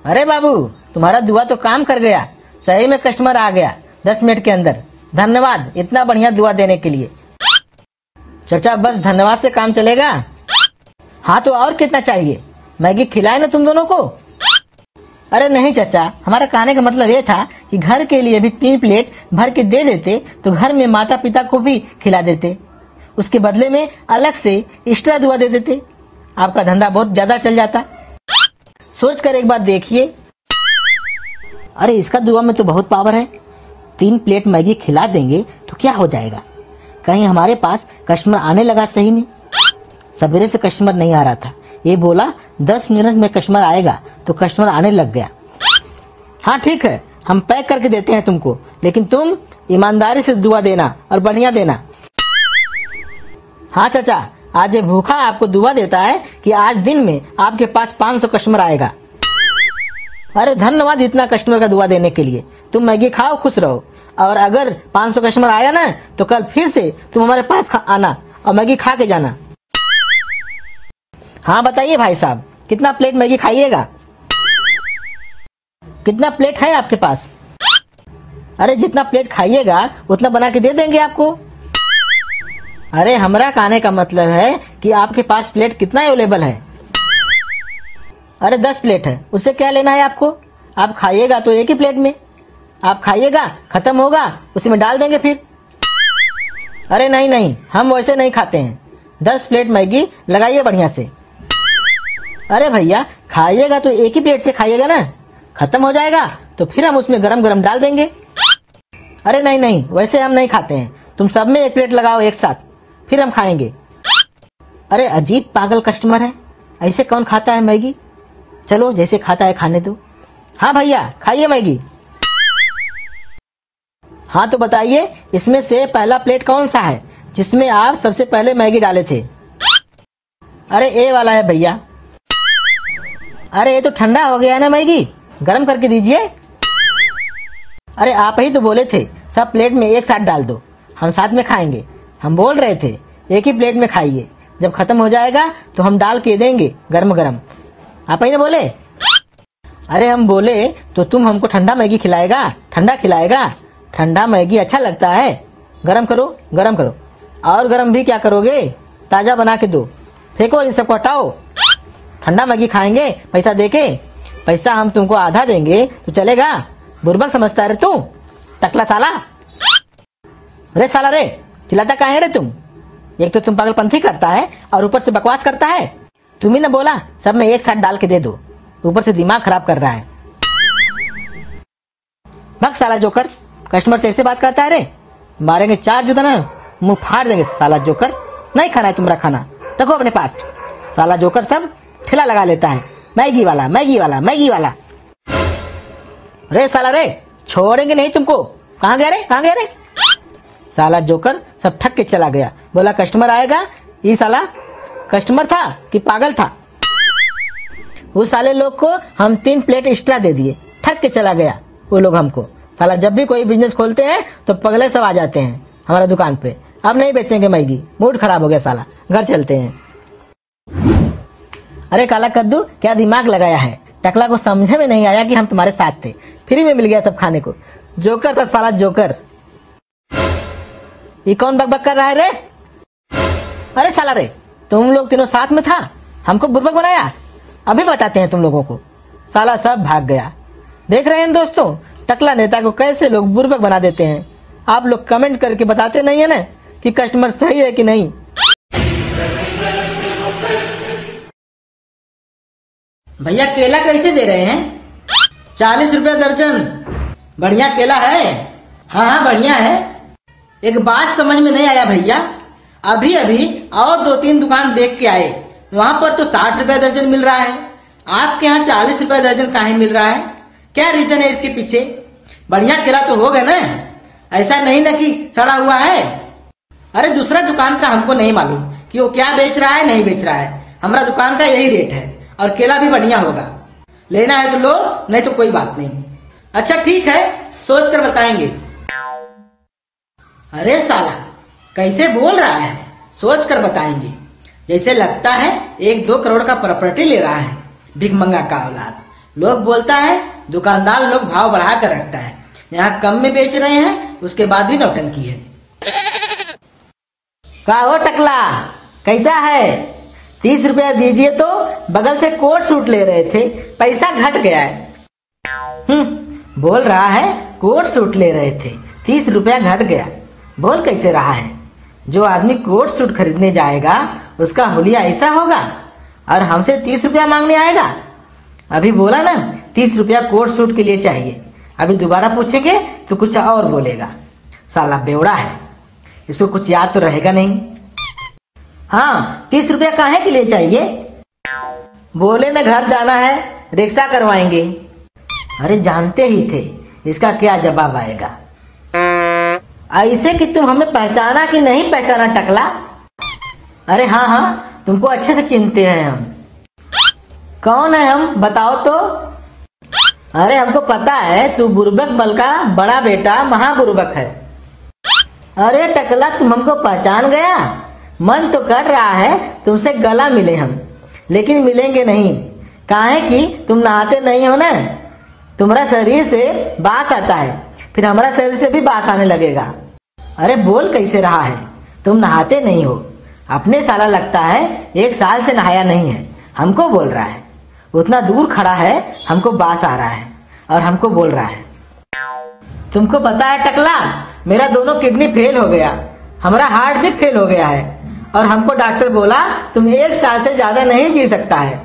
अरे बाबू, तुम्हारा दुआ तो काम कर गया, सही में कस्टमर आ गया 10 मिनट के अंदर। धन्यवाद इतना बढ़िया दुआ देने के लिए। चाचा बस धन्यवाद से काम चलेगा? हाँ तो और कितना चाहिए? मैगी खिलाए ना तुम दोनों को? अरे नहीं चाचा, हमारा कहने का मतलब ये था कि घर के लिए भी 3 प्लेट भर के दे देते तो घर में माता पिता को भी खिला देते, उसके बदले में अलग से एक्स्ट्रा दुआ दे देते, आपका धंधा बहुत ज्यादा चल जाता। सोच कर एक बार देखिए। अरे इसका दुआ में तो बहुत पावर है। 3 प्लेट मैगी खिला देंगे तो क्या हो जाएगा? कहीं हमारे पास कस्टमर आने लगा सही में। सवेरे से कस्टमर नहीं आ रहा था, ये बोला 10 मिनट में कस्टमर आएगा तो कस्टमर आने लग गया। हाँ ठीक है, हम पैक करके देते हैं तुमको, लेकिन तुम ईमानदारी से दुआ देना और बढ़िया देना। हाँ चाचा, आज ये भूखा आपको दुआ देता है कि आज दिन में आपके पास 500 कस्टमर आएगा। अरे धन्यवाद इतना कस्टमर का दुआ देने के लिए। तुम मैगी खाओ, खुश रहो, और अगर 500 कस्टमर आया ना तो कल फिर से तुम हमारे पास आना और मैगी खा के जाना। हाँ बताइए भाई साहब, कितना प्लेट मैगी खाइएगा? कितना प्लेट है आपके पास? अरे जितना प्लेट खाइएगा उतना बना के दे देंगे आपको। अरे हमारा कहने का मतलब है कि आपके पास प्लेट कितना अवेलेबल है? अरे 10 प्लेट है, उससे क्या लेना है आपको? आप खाइएगा तो एक ही प्लेट में, आप खाइएगा खत्म होगा उसी में डाल देंगे फिर। अरे नहीं नहीं, हम वैसे नहीं खाते हैं। 10 प्लेट मैगी लगाइए बढ़िया से। अरे भैया खाइएगा तो एक ही प्लेट से खाइएगा ना, खत्म हो जाएगा तो फिर हम उसमें गरम गरम डाल देंगे। अरे नहीं नहीं, वैसे हम नहीं खाते हैं, तुम सब में 1 प्लेट लगाओ एक साथ, फिर हम खाएंगे। अरे अजीब पागल कस्टमर है, ऐसे कौन खाता है मैगी? चलो जैसे खाता है खाने दो। हाँ भैया खाइए मैगी। हाँ तो बताइए, इसमें से पहला प्लेट कौन सा है जिसमें आप सबसे पहले मैगी डाले थे? अरे ए वाला है भैया। अरे ये तो ठंडा हो गया ना मैगी, गरम करके दीजिए। अरे आप ही तो बोले थे सब प्लेट में एक साथ डाल दो, हम साथ में खाएंगे। हम बोल रहे थे एक ही प्लेट में खाइए, जब खत्म हो जाएगा तो हम डाल के देंगे गरम गरम। आप ही ने बोले। अरे हम बोले तो तुम हमको ठंडा मैगी खिलाएगा? ठंडा खिलाएगा? ठंडा मैगी अच्छा लगता है? गरम करो, गरम करो। और गरम भी क्या करोगे, ताज़ा बना के दो। फेंको इन सबको, हटाओ। ठंडा मैगी खाएंगे पैसा देके? पैसा हम तुमको आधा देंगे तो चलेगा? बुर्बक समझता है रे तू, टकला साला। रे साला रे, चिल्लाता काहे रे तुम? एक तो तुम पागलपंथी करता है और ऊपर से बकवास करता है। तुम ही ने बोला सब में एक साथ डाल के दे दो, ऊपर से दिमाग खराब कर रहा है। भग साला जोकर, कस्टमर से ऐसे बात करता है रे? मारेंगे 4 जूता ना, मुंह फाड़ देंगे साला जोकर। नहीं खाना है तुम्हारा खाना, रखो अपने पास। साला जोकर सब ठेला लगा लेता है, मैगी वाला मैगी वाला मैगी वाला। रे साला रे, छोड़ेंगे नहीं तुमको। कहाँ गया रे, कहाँ गया रे? साला जोकर सब ठग के चला गया, बोला कस्टमर आएगा। ये साला कस्टमर था कि पागल था? उस साले लोग को हम 3 प्लेट एक्स्ट्रा दे दिए, ठग के चला गया वो लोग हमको। साला जब भी कोई बिजनेस खोलते हैं तो पगले सब आ जाते हैं हमारा दुकान पे। अब नहीं बेचेंगे मैगी, मूड खराब हो गया साला, घर चलते हैं। अरे काला कद्दू, क्या दिमाग लगाया है? टकला को समझे में नहीं आया कि हम तुम्हारे साथ थे, फ्री में मिल गया सब खाने को। जोकर था साला जोकर। ये कौन बकबक कर रहा है रे? अरे साला रे, तुम लोग तीनों साथ में था, हमको बुर्बक बनाया। अभी बताते हैं तुम लोगों को। साला सब भाग गया। देख रहे हैं दोस्तों, टकला नेता को कैसे लोग बुर्बक बना देते हैं। आप लोग कमेंट करके बताते नहीं है ना कि कस्टमर सही है कि नहीं। भैया केला कैसे दे रहे हैं? 40 रुपया दर्जन। बढ़िया केला है? हाँ हाँ बढ़िया है। एक बात समझ में नहीं आया भैया, अभी अभी और 2-3 दुकान देख के आए, वहां पर तो 60 रुपया दर्जन मिल रहा है, आपके यहाँ 40 रुपया दर्जन काहे मिल रहा है? क्या रीजन है इसके पीछे? बढ़िया केला तो होगा ना, ऐसा नहीं ना कि सड़ा हुआ है। अरे दूसरा दुकान का हमको नहीं मालूम कि वो क्या बेच रहा है नहीं बेच रहा है, हमारा दुकान का यही रेट है और केला भी बढ़िया होगा। लेना है तो लो, नहीं तो कोई बात नहीं। अच्छा ठीक है, सोच कर बताएंगे। अरे साला कैसे बोल रहा है, सोच कर बताएंगे, जैसे लगता है 1-2 करोड़ का प्रॉपर्टी ले रहा है। भिखमंगा का औलाद। लोग बोलता है दुकानदार लोग भाव बढ़ा कर रखता है, यहाँ कम में बेच रहे हैं उसके बाद भी नौटंकी है। का हो टकला, कैसा है? 30 रुपया दीजिए तो बगल से कोट सूट ले रहे थे, पैसा घट गया है। बोल रहा है कोट सूट ले रहे थे, 30 रुपया घट गया। बोल कैसे रहा है? जो आदमी कोट सूट खरीदने जाएगा उसका हुलिया ऐसा होगा और हमसे 30 रुपया मांगने आएगा। अभी बोला ना 30 रुपया कोट सूट के लिए चाहिए, अभी दोबारा पूछेंगे तो कुछ और बोलेगा। साला बेवड़ा है, इसको कुछ याद तो रहेगा नहीं। हाँ 30 रुपया काहे के लिए चाहिए? बोले न घर जाना है, रिक्शा करवाएंगे। अरे जानते ही थे इसका क्या जवाब आएगा। ऐसे कि तुम हमें पहचाना कि नहीं पहचाना टकला? अरे हाँ हाँ तुमको अच्छे से चिन्हते हैं हम। कौन है हम बताओ तो? अरे हमको पता है तू बुर्बक मल का बड़ा बेटा महाबुर्बक है। अरे टकला तुम हमको पहचान गया? मन तो कर रहा है तुमसे गला मिले हम, लेकिन मिलेंगे नहीं। काहे कि तुम नहाते नहीं हो ना, तुम्हारा शरीर से बास आता है, फिर हमारा शरीर से भी बास आने लगेगा। अरे बोल कैसे रहा है? तुम नहाते नहीं हो, अपने साला लगता है 1 साल से नहाया नहीं है, हमको बोल रहा है। उतना दूर खड़ा है, हमको बास आ रहा है और हमको बोल रहा है। तुमको पता है टकला, मेरा दोनों किडनी फेल हो गया, हमारा हार्ट भी फेल हो गया है और हमको डॉक्टर बोला तुम 1 साल से ज्यादा नहीं जी सकता है।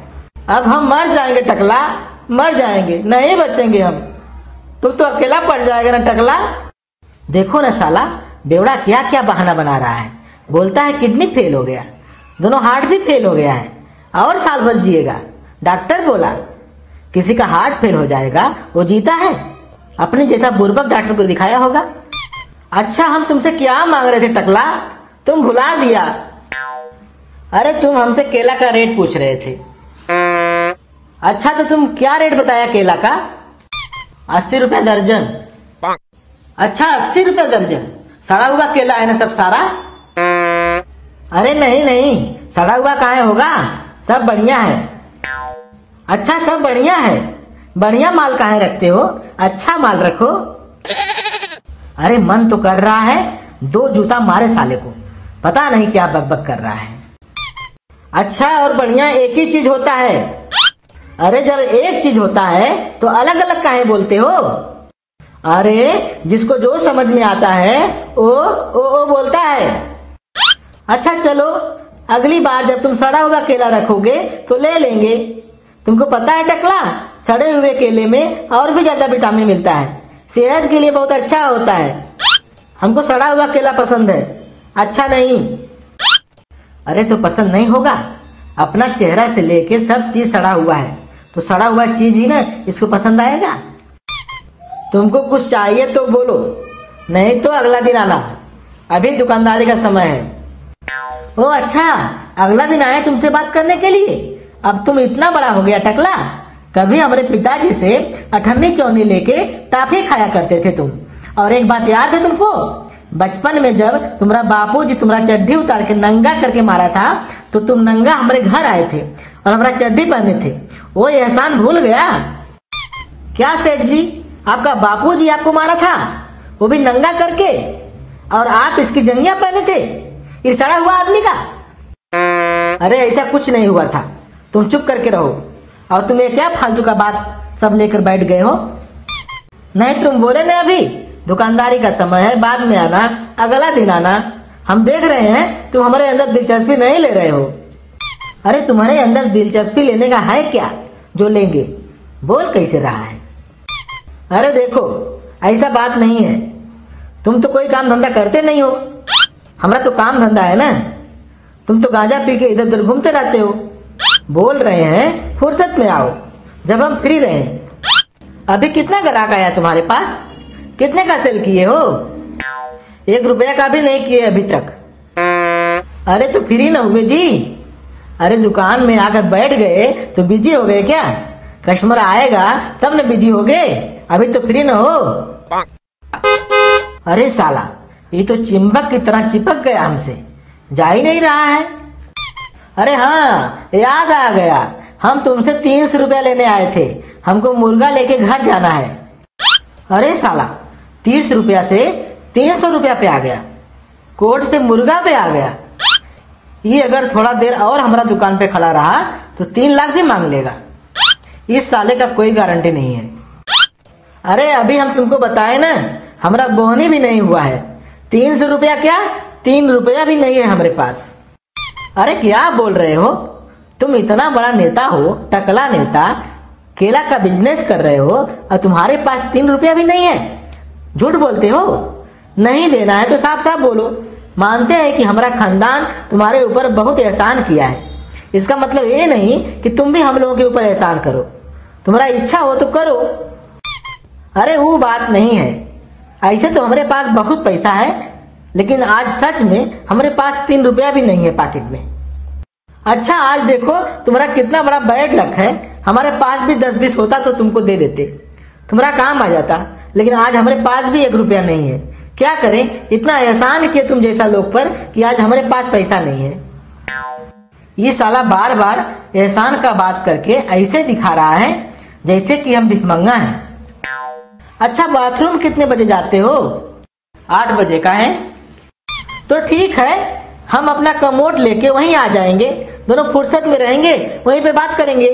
अब हम मर जाएंगे टकला, मर जाएंगे, नहीं बचेंगे हम। तुम तो अकेला पड़ जाएगा ना टकला। देखो ना साला बेवड़ा क्या क्या बहाना बना रहा है। बोलता है किडनी फेल हो गया, दोनों हार्ट भी फेल हो गया है और साल भर जिएगा। डॉक्टर बोला किसी का हार्ट फेल हो जाएगा वो जीता है? अपने जैसा बुर्बक डॉक्टर को दिखाया होगा। अच्छा हम तुमसे क्या मांग रहे थे टकला, तुम भुला दिया। अरे तुम हमसे केला का रेट पूछ रहे थे। अच्छा तो तुम क्या रेट बताया केला का? 80 रुपया दर्जन। अच्छा 80 रुपया दर्जन? सड़ा हुआ केला है ना सब सारा? अरे नहीं नहीं, सड़ा हुआ काहे होगा, सब बढ़िया है। अच्छा सब बढ़िया है, बढ़िया माल काहे रखते हो, अच्छा माल रखो। अरे मन तो कर रहा है 2 जूता मारे साले को, पता नहीं क्या बकबक कर रहा है। अच्छा और बढ़िया एक ही चीज होता है। अरे जब एक चीज होता है तो अलग अलग काहे बोलते हो? अरे जिसको जो समझ में आता है ओ बोलता है। अच्छा चलो अगली बार जब तुम सड़ा हुआ केला रखोगे तो ले लेंगे। तुमको पता है टकला, सड़े हुए केले में और भी ज्यादा विटामिन मिलता है, सेहत के लिए बहुत अच्छा होता है। हमको सड़ा हुआ केला पसंद है, अच्छा नहीं। अरे तो पसंद नहीं होगा, अपना चेहरा से लेके सब चीज सड़ा हुआ है, तो सड़ा हुआ चीज ही ना इसको पसंद आएगा। तुमको कुछ चाहिए तो बोलो, नहीं तो अगला दिन आना, अभी दुकानदारी का समय है। ओ अच्छा अगला दिन आए तुमसे बात करने के लिए? अब तुम इतना बड़ा हो गया टकला, कभी हमारे पिताजी से अठन्नी चौनी लेके टाफी खाया करते थे तुम। और एक बात याद है तुमको, बचपन में जब तुम्हारा बापूजी तुम्हारा चड्डी उतार के नंगा करके मारा था तो तुम नंगा हमारे घर आए थे और हमारा चड्डी पहने थे, वो एहसान भूल गया क्या सेठ जी? आपका बापूजी आपको मारा था, वो भी नंगा करके, और आप इसकी जंगिया पहने थे, ये सड़ा हुआ आदमी का। अरे ऐसा कुछ नहीं हुआ था, तुम चुप करके रहो। और तुम ये क्या फालतू का बात सब लेकर बैठ गए हो? नहीं तुम बोले ना अभी दुकानदारी का समय है, बाद में आना, अगला दिन आना। हम देख रहे हैं तुम हमारे अंदर दिलचस्पी नहीं ले रहे हो। अरे तुम्हारे अंदर दिलचस्पी लेने का है क्या जो लेंगे? बोल कैसे रहा है? अरे देखो ऐसा बात नहीं है, तुम तो कोई काम धंधा करते नहीं हो, हमारा तो काम धंधा है ना। तुम तो गांजा पी के इधर उधर घूमते रहते हो। बोल रहे हैं फुर्सत में आओ जब हम फ्री रहे। अभी कितना ग्राहक आया तुम्हारे पास? कितने का सेल किए हो? 1 रुपया का भी नहीं किए अभी तक। अरे तो फ्री ना हुए जी? अरे दुकान में आकर बैठ गए तो बिजी हो गए क्या? कस्टमर आएगा तब न बिजी हो गए, अभी तो फ्री ना हो। अरे साला ये तो चिंबक की तरह चिपक गया हमसे, जा ही नहीं रहा है। अरे हाँ याद आ गया, हम तुमसे 300 रुपया लेने आए थे, हमको मुर्गा लेके घर जाना है। अरे साला 30 रुपया से 300 रुपया पे आ गया, कोर्ट से मुर्गा पे आ गया। ये अगर थोड़ा देर और हमारा दुकान पे खड़ा रहा तो 3 लाख भी मांग लेगा। इस साले का कोई गारंटी नहीं है। अरे अभी हम तुमको बताए ना, हमारा बोहनी भी नहीं हुआ है। 300 रुपया क्या, 3 रुपया भी नहीं है हमारे पास। अरे क्या बोल रहे हो, तुम इतना बड़ा नेता हो, टकला नेता, केला का बिजनेस कर रहे हो और तुम्हारे पास 3 रुपया भी नहीं है। झूठ बोलते हो। नहीं देना है तो साफ साफ बोलो। मानते हैं कि हमारा खानदान तुम्हारे ऊपर बहुत एहसान किया है, इसका मतलब ये नहीं कि तुम भी हम लोगों के ऊपर एहसान करो। तुम्हारा इच्छा हो तो करो। अरे वो बात नहीं है, ऐसे तो हमारे पास बहुत पैसा है, लेकिन आज सच में हमारे पास 3 रुपया भी नहीं है पॉकेट में। अच्छा आज देखो तुम्हारा कितना बड़ा बैड लक है, हमारे पास भी 10-20 होता तो तुमको दे देते, तुम्हारा काम आ जाता। लेकिन आज हमारे पास भी 1 रुपया नहीं है। क्या करें, इतना एहसान किए तुम जैसा लोग पर कि आज हमारे पास पैसा नहीं है। ये साला बार बार एहसान का बात करके ऐसे दिखा रहा है जैसे कि हम भिखमंगा हैं। अच्छा बाथरूम कितने बजे जाते हो? 8 बजे का है तो ठीक है, हम अपना कमोड लेके वहीं आ जाएंगे, दोनों फुर्सत में रहेंगे, वहीं पे बात करेंगे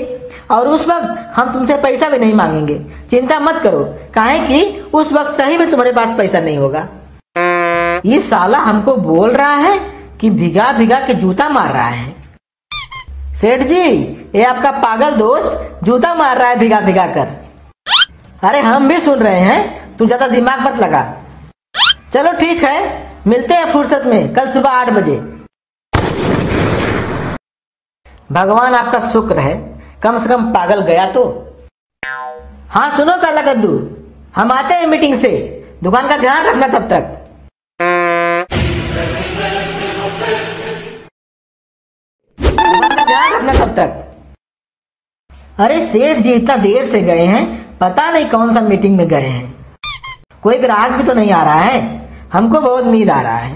और उस वक्त हम तुमसे पैसा भी नहीं मांगेंगे। चिंता मत करो, काहे कि उस वक्त सही में तुम्हारे पास पैसा नहीं होगा। ये साला हमको बोल रहा है कि भिगा भिगा के जूता मार रहा है। सेठ जी, ये आपका पागल दोस्त जूता मार रहा है भिगा भिगा कर। अरे हम भी सुन रहे हैं, तू ज्यादा दिमाग मत लगा। चलो ठीक है, मिलते हैं फुर्सत में कल सुबह 8 बजे। भगवान आपका शुक्र है, कम से कम पागल गया तो। हाँ सुनो काला कद्दू, हम आते हैं मीटिंग से, दुकान का ध्यान रखना तब तक। दुकान का ध्यान रखना तब तक। अरे सेठ जी इतना देर से गए हैं, पता नहीं कौन सा मीटिंग में गए हैं। कोई ग्राहक भी तो नहीं आ रहा है, हमको बहुत नींद आ रहा है।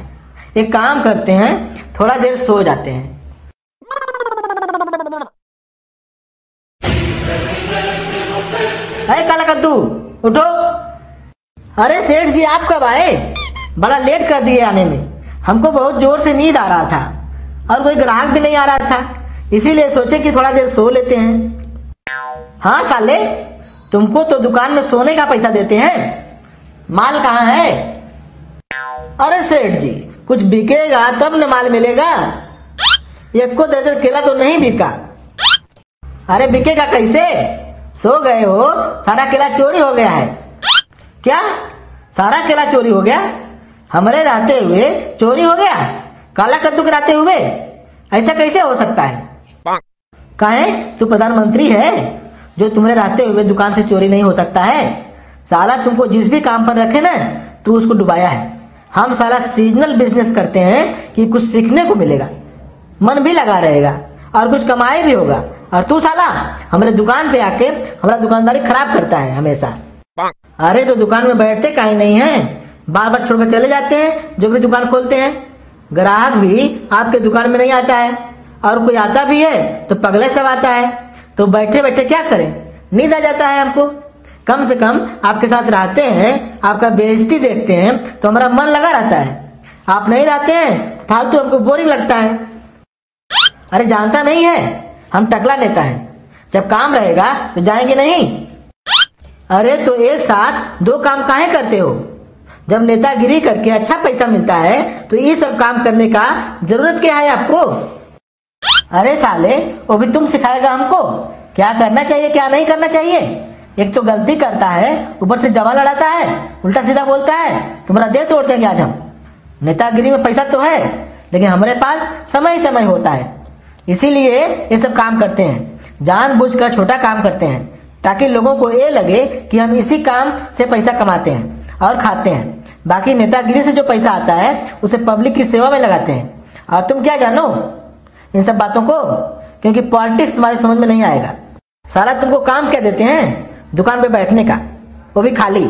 एक काम करते हैं, थोड़ा देर सो जाते हैं। अरे काला कद्दू उठो। अरे सेठ जी आप कब आए? बड़ा लेट कर दिए आने में, हमको बहुत जोर से नींद आ रहा था और कोई ग्राहक भी नहीं आ रहा था, इसीलिए सोचे कि थोड़ा देर सो लेते हैं। हाँ साले, तुमको तो दुकान में सोने का पैसा देते हैं, माल कहाँ है? अरे सेठ जी कुछ बिकेगा तब न माल मिलेगा। 1 दर्जन केला तो नहीं बिका। अरे बिकेगा कैसे? सो गए हो, सारा केला चोरी हो गया है। क्या सारा केला चोरी हो गया? हमारे रहते हुए चोरी हो गया? काला कद्दू के रहते हुए ऐसा कैसे हो सकता है? काहे, तू प्रधानमंत्री है, जो तुम्हारे रहते हुए दुकान से चोरी नहीं हो सकता है? साला तुमको जिस भी काम पर रखे ना, तू उसको डुबाया है। हम साला सीजनल बिजनेस करते हैं कि कुछ सीखने को मिलेगा, मन भी लगा रहेगा और कुछ कमाई भी होगा। और तू साला हमारे दुकान पे आके हमारा दुकानदारी खराब करता है हमेशा। अरे तो दुकान में बैठते काहे नहीं है, बार बार छोड़कर चले जाते हैं जो भी दुकान खोलते हैं। ग्राहक भी आपके दुकान में नहीं आता है, और कोई आता भी है तो पगले सब आता है। तो बैठे बैठे क्या करें, नींद आ जाता है हमको। कम से कम आपके साथ रहते हैं, आपका बेइज्जती देखते हैं तो हमारा मन लगा रहता है। आप नहीं रहते हैं फालतू, हमको बोरिंग लगता है। अरे जानता नहीं है, हम टकला नेता हैं, जब काम रहेगा तो जाएंगे नहीं। अरे तो एक साथ 2 काम काहे करते हो? जब नेतागिरी करके अच्छा पैसा मिलता है तो ये सब काम करने का जरूरत क्या है आपको? अरे साले, वो भी तुम सिखाएगा हमको क्या करना चाहिए क्या नहीं करना चाहिए? एक तो गलती करता है, ऊपर से जवा लड़ाता है, उल्टा सीधा बोलता है, तुम्हारा दिल तोड़ देंगे आज हम। नेतागिरी में पैसा तो है, लेकिन हमारे पास समय ही समय होता है, इसीलिए ये सब काम करते हैं। जानबूझकर छोटा काम करते हैं ताकि लोगों को ये लगे कि हम इसी काम से पैसा कमाते हैं और खाते हैं। बाकी नेतागिरी से जो पैसा आता है उसे पब्लिक की सेवा में लगाते हैं। और तुम क्या जानो इन सब बातों को, क्योंकि पॉलिटिक्स तुम्हारे समझ में नहीं आएगा। सारा तुमको काम क्या देते हैं? दुकान पे बैठने का, वो भी खाली।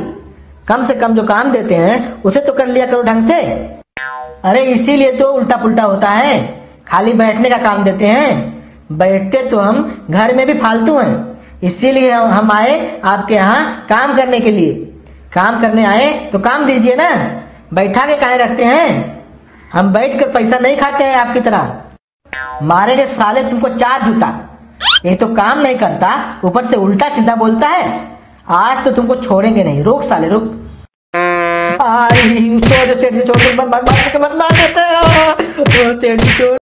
कम से कम जो काम देते हैं उसे तो कर लिया करो ढंग से। अरे इसीलिए तो उल्टा पुल्टा होता है, खाली बैठने का काम देते हैं। बैठते तो हम घर में भी फालतू हैं, इसीलिए हम आए आपके यहाँ काम करने के लिए। काम करने आए तो काम दीजिए ना, बैठा के काहे रखते हैं? हम बैठ कर पैसा नहीं खाते हैं आपकी तरह। मारेंगे साले तुमको 4 जूता। एक तो काम नहीं करता, ऊपर से उल्टा सीधा बोलता है। आज तो तुमको छोड़ेंगे नहीं, रुक साले रुक। छोड़ सेठ जी, छोड़ मत मार देते हो सेठ जी, छोड़।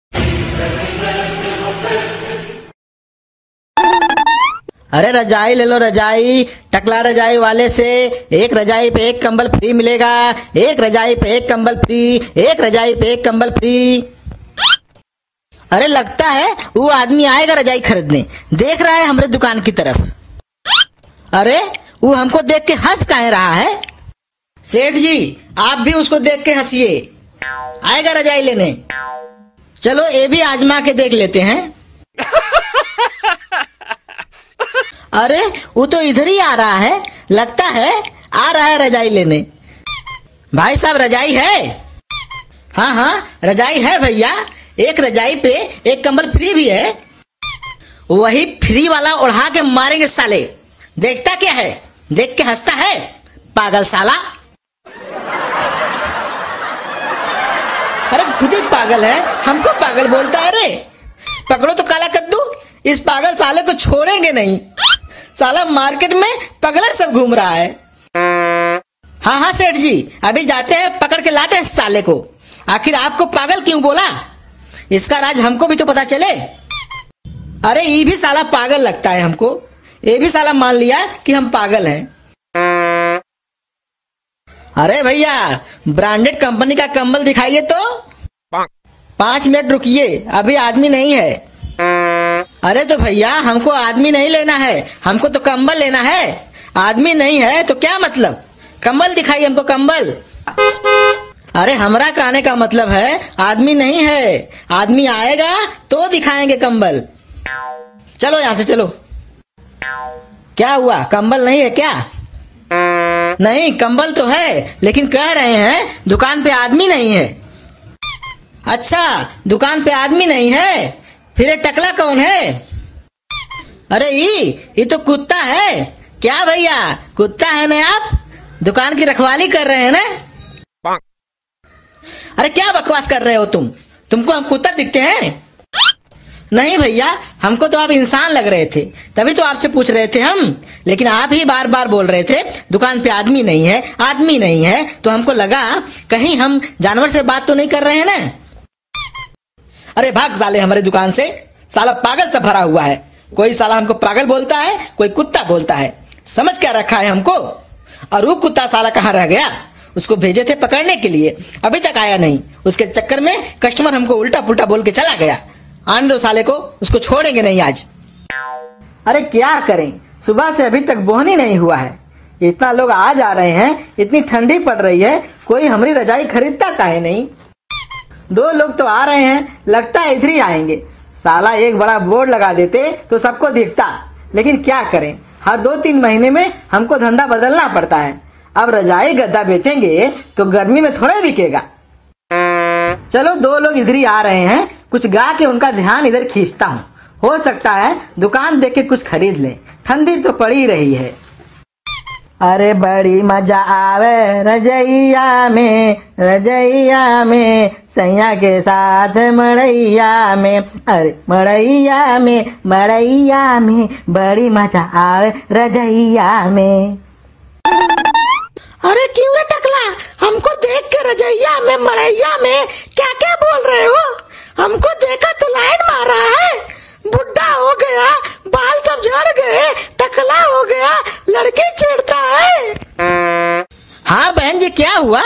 अरे रजाई ले लो रजाई, टकला रजाई वाले से। एक रजाई पे एक कंबल फ्री मिलेगा, एक रजाई पे एक कंबल फ्री, एक रजाई पे एक कंबल फ्री। अरे लगता है वो आदमी आएगा रजाई खरीदने, देख रहा है हमारे दुकान की तरफ। अरे वो हमको देख के हंस काहे रहा है? सेठ जी आप भी उसको देख के हंसिए, आएगा रजाई लेने। चलो ये भी आजमा के देख लेते हैं। अरे वो तो इधर ही आ रहा है, लगता है आ रहा है रजाई लेने। भाई साहब रजाई है? हाँ हाँ रजाई है भैया, एक रजाई पे एक कंबल फ्री भी है। वही फ्री वाला उड़ा के मारेंगे साले। देखता क्या है, देख के हंसता है, पागल साला। अरे खुद ही पागल है, हमको पागल बोलता है। रे पकड़ो तो काला कद्दू, इस पागल साले को छोड़ेंगे नहीं। साला मार्केट में पगला सब घूम रहा है। हाँ हाँ सेठ जी अभी जाते हैं, पकड़ के लाते हैं साले को। आखिर आपको पागल क्यों बोला, इसका राज हमको भी तो पता चले। अरे ये भी साला पागल लगता है हमको, ये भी साला मान लिया कि हम पागल हैं। अरे भैया ब्रांडेड कंपनी का कंबल दिखाइए तो। 5 मिनट रुकिए, अभी आदमी नहीं है। अरे तो भैया हमको आदमी नहीं लेना है, हमको तो कंबल लेना है। आदमी नहीं है तो क्या मतलब, कंबल दिखाइए हमको कंबल। अरे हमरा कहने का मतलब है आदमी नहीं है, आदमी आएगा तो दिखाएंगे कंबल। चलो यहाँ से चलो। क्या हुआ, कंबल नहीं है क्या? नहीं कंबल तो है, लेकिन कह रहे हैं दुकान पे आदमी नहीं है। अच्छा दुकान पे आदमी नहीं है, फिर ये टकला कौन है? अरे ये तो कुत्ता है। क्या भैया कुत्ता है ना आप, दुकान की रखवाली कर रहे हैं ना? अरे क्या बकवास कर रहे हो तुमको हम कुत्ता दिखते हैं? नहीं भैया हमको तो आप इंसान लग रहे थे, तभी तो आपसे पूछ रहे थे हम। लेकिन आप ही बार बार बोल रहे थे दुकान पे आदमी नहीं है, आदमी नहीं है, तो हमको लगा कहीं हम जानवर से बात तो नहीं कर रहे हैं ना। अरे भाग साले हमारे दुकान से, साला पागल से भरा हुआ है। कोई साला हमको पागल बोलता है, कोई कुत्ता बोलता है, समझ क्या रखा है हमको। और वो कुत्ता साला कहाँ रह गया, उसको भेजे थे पकड़ने के लिए, अभी तक आया नहीं। उसके चक्कर में कस्टमर हमको उल्टा पुल्टा बोल के चला गया। आने दो साले को, उसको छोड़ेंगे नहीं आज। अरे क्या करें, सुबह से अभी तक बोहनी नहीं हुआ है। इतना लोग आ जा रहे हैं, इतनी ठंडी पड़ रही है, कोई हमारी रजाई खरीदता काहे नहीं। 2 लोग तो आ रहे हैं, लगता है इधर ही आएंगे। साला एक बड़ा बोर्ड लगा देते तो सबको दिखता, लेकिन क्या करें, हर 2-3 महीने में हमको धंधा बदलना पड़ता है। अब रजाई गद्दा बेचेंगे तो गर्मी में थोड़ा बिकेगा। चलो 2 लोग इधर ही आ रहे हैं, कुछ गा के उनका ध्यान इधर खींचता हूँ, हो सकता है दुकान देख के कुछ खरीद ले, ठंडी तो पड़ी रही है। अरे बड़ी मजा आवे रजैया में सैया के साथ मड़ैया में। अरे मड़ैया में बड़ी मजा आवे रजैया में। अरे क्यों रे टकला, हमको देख के रजैया में मड़ैया में क्या क्या बोल रहे हो? हमको देखा तो लाइन मार रहा है। बुढ़ा हो गया, बाल सब झड़ गए, टकला हो गया, लड़की छेड़ता है। हाँ बहन जी क्या हुआ,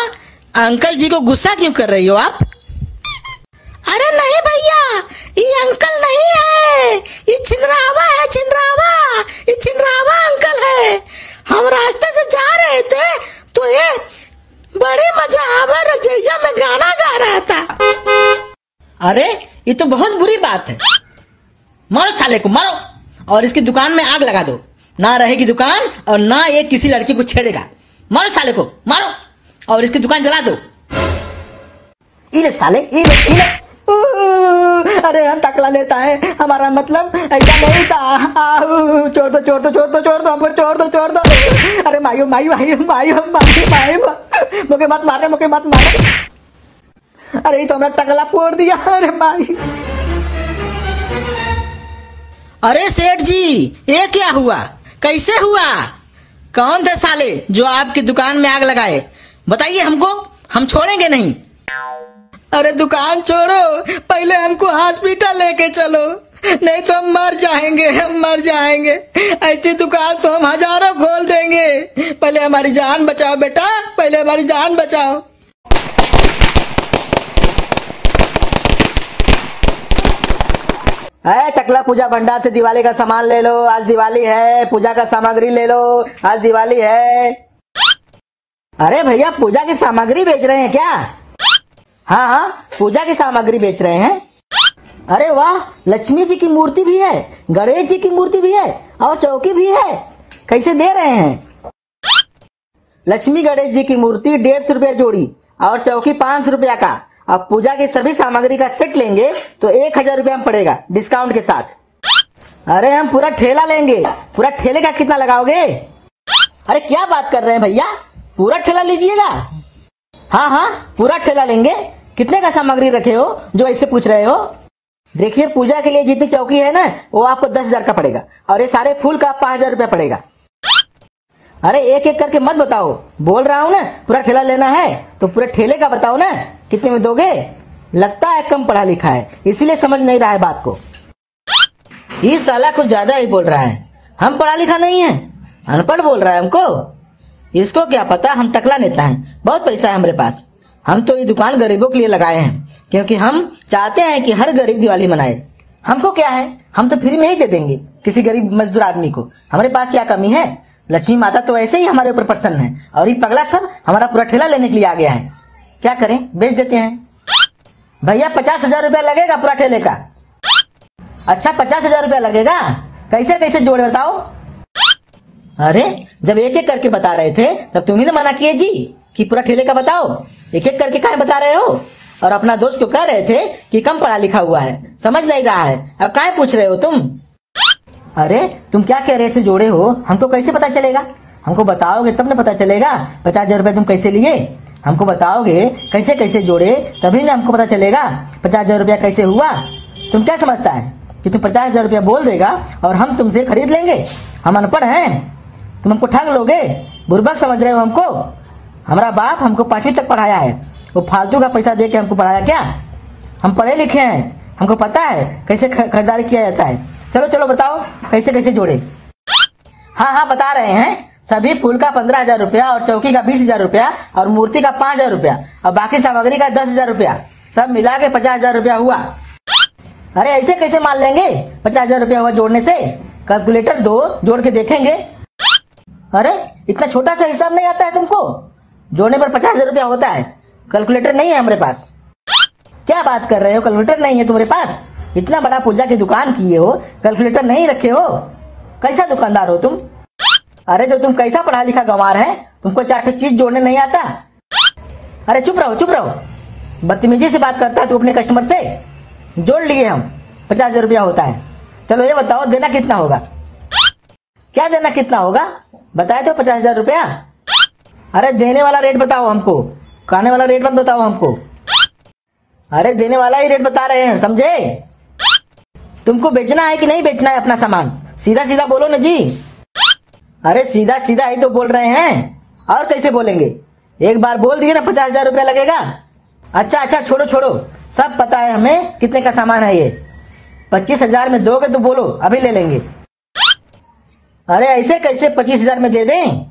अंकल जी को गुस्सा क्यों कर रही हो आप? अरे नहीं भैया ये अंकल नहीं है, ये छिनरावा है, ये छिनरावा अंकल है। हम रास्ते से जा रहे थे तो ये बड़े मजा आवा रजैया में गाना गा रहा था। अरे ये तो बहुत बुरी बात है, मारो साले को मारो, और इसकी दुकान में आग लगा दो, ना रहेगी दुकान और ना ये किसी लड़की को छेड़ेगा। मारो साले को मारो और इसकी दुकान जला दो। इले साले इले। अरे हम टकला नेता है, हमारा मतलब ऐसा नहीं था। छोड़ दो हमको, छोड़ दो। अरे मायो मुझे मत मारो। अरे ये तो हमारा टकला फोड़ दिया। अरे माई अरे सेठ जी, ये क्या हुआ? कैसे हुआ? कौन थे साले जो आपकी दुकान में आग लगाए? बताइए हमको, हम छोड़ेंगे नहीं। अरे दुकान छोड़ो, पहले हमको हॉस्पिटल लेके चलो, नहीं तो हम मर जाएंगे, हम मर जाएंगे। ऐसी दुकान तो हम हजारों खोल देंगे। पहले हमारी जान बचाओ बेटा, पहले हमारी जान बचाओ। है टकला पूजा भंडार से दिवाली का सामान ले लो, आज दिवाली है। पूजा का सामग्री ले लो, आज दिवाली है। अरे भैया, पूजा की सामग्री बेच रहे हैं क्या? हाँ हाँ, पूजा की सामग्री बेच रहे हैं। अरे वाह, लक्ष्मी जी की मूर्ति भी है, गणेश जी की मूर्ति भी है और चौकी भी है। कैसे दे रहे हैं? लक्ष्मी गणेश जी की मूर्ति 150 रुपया जोड़ी और चौकी 500 रुपया का। अब पूजा की सभी सामग्री का सेट लेंगे तो 1000 रुपया में पड़ेगा डिस्काउंट के साथ। अरे हम पूरा ठेला लेंगे। पूरा ठेले का कितना लगाओगे? अरे क्या बात कर रहे हैं भैया, पूरा ठेला लीजिएगा? हाँ हाँ, पूरा ठेला लेंगे। कितने का सामग्री रखे हो जो ऐसे पूछ रहे हो? देखिए, पूजा के लिए जितनी चौकी है ना, वो आपको 10,000 का पड़ेगा और ये सारे फूल का 5,000 रुपया पड़ेगा। अरे एक एक करके मत बताओ, बोल रहा हूँ ना, पूरा ठेला लेना है तो पूरे ठेले का बताओ ना, कितने में दोगे? लगता है कम पढ़ा लिखा है, इसीलिए समझ नहीं रहा है बात को। ये साला कुछ ज्यादा ही बोल रहा है। हम पढ़ा लिखा नहीं है, अनपढ़ बोल रहा है हमको। इसको क्या पता हम टकला नेता हैं, बहुत पैसा है हमारे पास। हम तो ये दुकान गरीबों के लिए लगाए हैं, क्योंकि हम चाहते हैं कि हर गरीब दिवाली मनाए। हमको क्या है, हम तो फ्री में ही दे देंगे किसी गरीब मजदूर आदमी को। हमारे पास क्या कमी है? लक्ष्मी माता तो ऐसे ही हमारे ऊपर प्रसन्न है और ये पगला सब हमारा पूरा ठेला लेने के लिए आ गया है। क्या करें, बेच देते हैं। भैया 50,000 रुपया लगेगा पूरा ठेले का। अच्छा, 50,000 रुपया लगेगा? कैसे कैसे जोड़े बताओ? अरे जब एक एक करके बता रहे थे तब तुम ही ने मना किए जी कि पूरा ठेले का बताओ। एक एक करके काहे बता रहे हो? और अपना दोस्त को कह रहे थे कि कम पढ़ा लिखा हुआ है, समझ नहीं रहा है, अब काहे पूछ रहे हो तुम? अरे तुम क्या क्या रेट से जोड़े हो, हमको कैसे पता चलेगा? हमको बताओगे तब ना पता चलेगा 50,000 रुपये तुम कैसे लिए। हमको बताओगे कैसे कैसे जोड़े, तभी ना हमको पता चलेगा 50,000 रुपया कैसे हुआ। तुम क्या समझता है कि तुम 50,000 रुपया बोल देगा और हम तुमसे खरीद लेंगे? हम अनपढ़ हैं, तुम हमको ठग लोगे? बुर्बक समझ रहे हो हमको? हमारा बाप हमको 5वीं तक पढ़ाया है, वो फालतू का पैसा दे के हमको पढ़ाया क्या? हम पढ़े लिखे हैं, हमको पता है कैसे खरीदारी किया जाता है। चलो चलो बताओ कैसे कैसे जोड़े। हाँ हाँ बता रहे हैं, सभी फूल का 15,000 रुपया और चौकी का 20,000 रुपया और मूर्ति का 5,000 रुपया और बाकी सामग्री का 10,000 रुपया, सब मिला के 50,000 रुपया हुआ। अरे ऐसे कैसे मान लेंगे 50,000 रुपया हुआ जोड़ने से? कैलकुलेटर दो, जोड़ के देखेंगे। अरे इतना छोटा सा हिसाब नहीं आता है तुमको? जोड़ने पर 50,000 रुपया होता है, कैलकुलेटर नहीं है हमारे पास। क्या बात कर रहे हो, कैलकुलेटर नहीं है तुम्हारे पास? इतना बड़ा पूजा की दुकान किए हो, कैलकुलेटर नहीं रखे हो? कैसा दुकानदार हो तुम? अरे तो तुम कैसा पढ़ा लिखा गंवार है, तुमको 4 चीज जोड़ने नहीं आता? अरे चुप रहो चुप रहो, बदतमीजी से बात करता है तू अपने कस्टमर से। जोड़ लिए हम, 50,000 रुपया होता है। चलो ये बताओ देना कितना होगा? क्या देना कितना होगा बताए तो 50,000 रुपया। अरे देने वाला रेट बताओ हमको, खाने वाला रेट मत बताओ हमको। अरे देने वाला ही रेट बता रहे हैं, समझे? तुमको बेचना है कि नहीं बेचना है अपना सामान, सीधा सीधा बोलो ना जी। अरे सीधा सीधा ही तो बोल रहे हैं, और कैसे बोलेंगे? एक बार बोल दिए ना 50,000 रुपया लगेगा। अच्छा अच्छा छोड़ो छोड़ो, सब पता है हमें कितने का सामान है ये। 25,000 में दोगे तो बोलो, अभी ले लेंगे। अरे ऐसे कैसे 25,000 में दे दें?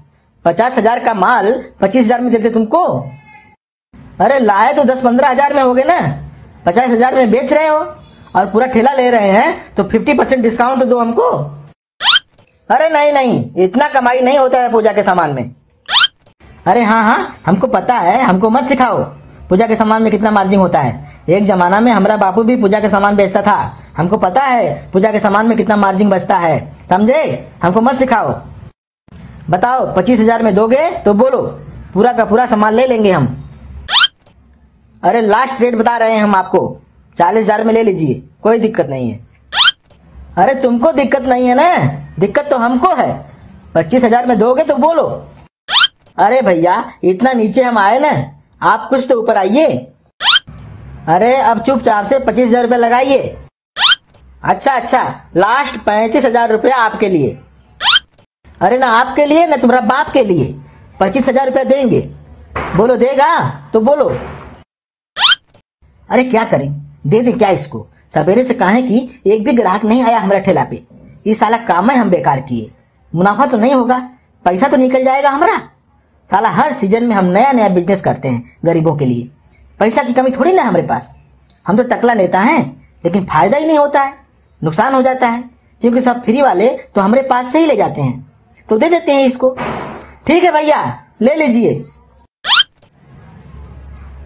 50,000 का माल 25,000 में दे दे तुमको? अरे लाए तो 10-15 हजार में हो गए ना, 50,000 में बेच रहे हो और पूरा ठेला ले रहे हैं तो 50% डिस्काउंट दो हमको। अरे नहीं नहीं, इतना कमाई नहीं होता है पूजा के सामान में। अरे हाँ हाँ हमको पता है, हमको मत सिखाओ पूजा के सामान में कितना मार्जिन होता है। एक जमाना में हमारा बापू भी पूजा के सामान बेचता था, हमको पता है पूजा के सामान में कितना मार्जिन बचता है, समझे? हमको मत सिखाओ। बताओ 25,000 में दोगे तो बोलो, पूरा का पूरा सामान ले लेंगे हम। अरे लास्ट रेट बता रहे हैं हम आपको, 40,000 में ले लीजिए, कोई दिक्कत नहीं है। अरे तुमको दिक्कत नहीं है ना, दिक्कत तो हमको है। 25,000 में दोगे तो बोलो। अरे भैया इतना नीचे हम आए ना, आप कुछ तो ऊपर आइए। अरे अब चुपचाप से 25,000 रुपये लगाइए। अच्छा अच्छा, लास्ट 35,000 रुपया आपके लिए। अरे ना आपके लिए ना तुम्हारा बाप के लिए 25,000 रुपया देंगे। बोलो देगा तो बोलो। अरे क्या करें, दे दे क्या इसको। सवेरे से कहा है कि एक भी ग्राहक नहीं आया हमारा ठेला पे। ये साला काम है हम बेकार किए। मुनाफा तो नहीं होगा, पैसा तो निकल जाएगा हमारा। साला हर सीजन में हम नया नया बिजनेस करते हैं गरीबों के लिए। पैसा की कमी थोड़ी ना हमारे पास। हम तो टकला नेता हैं, लेकिन फायदा ही नहीं होता है, नुकसान हो जाता है। क्योंकि सब फ्री वाले तो हमारे पास से ही ले जाते हैं, तो दे देते हैं इसको। ठीक है भैया, ले लीजिए।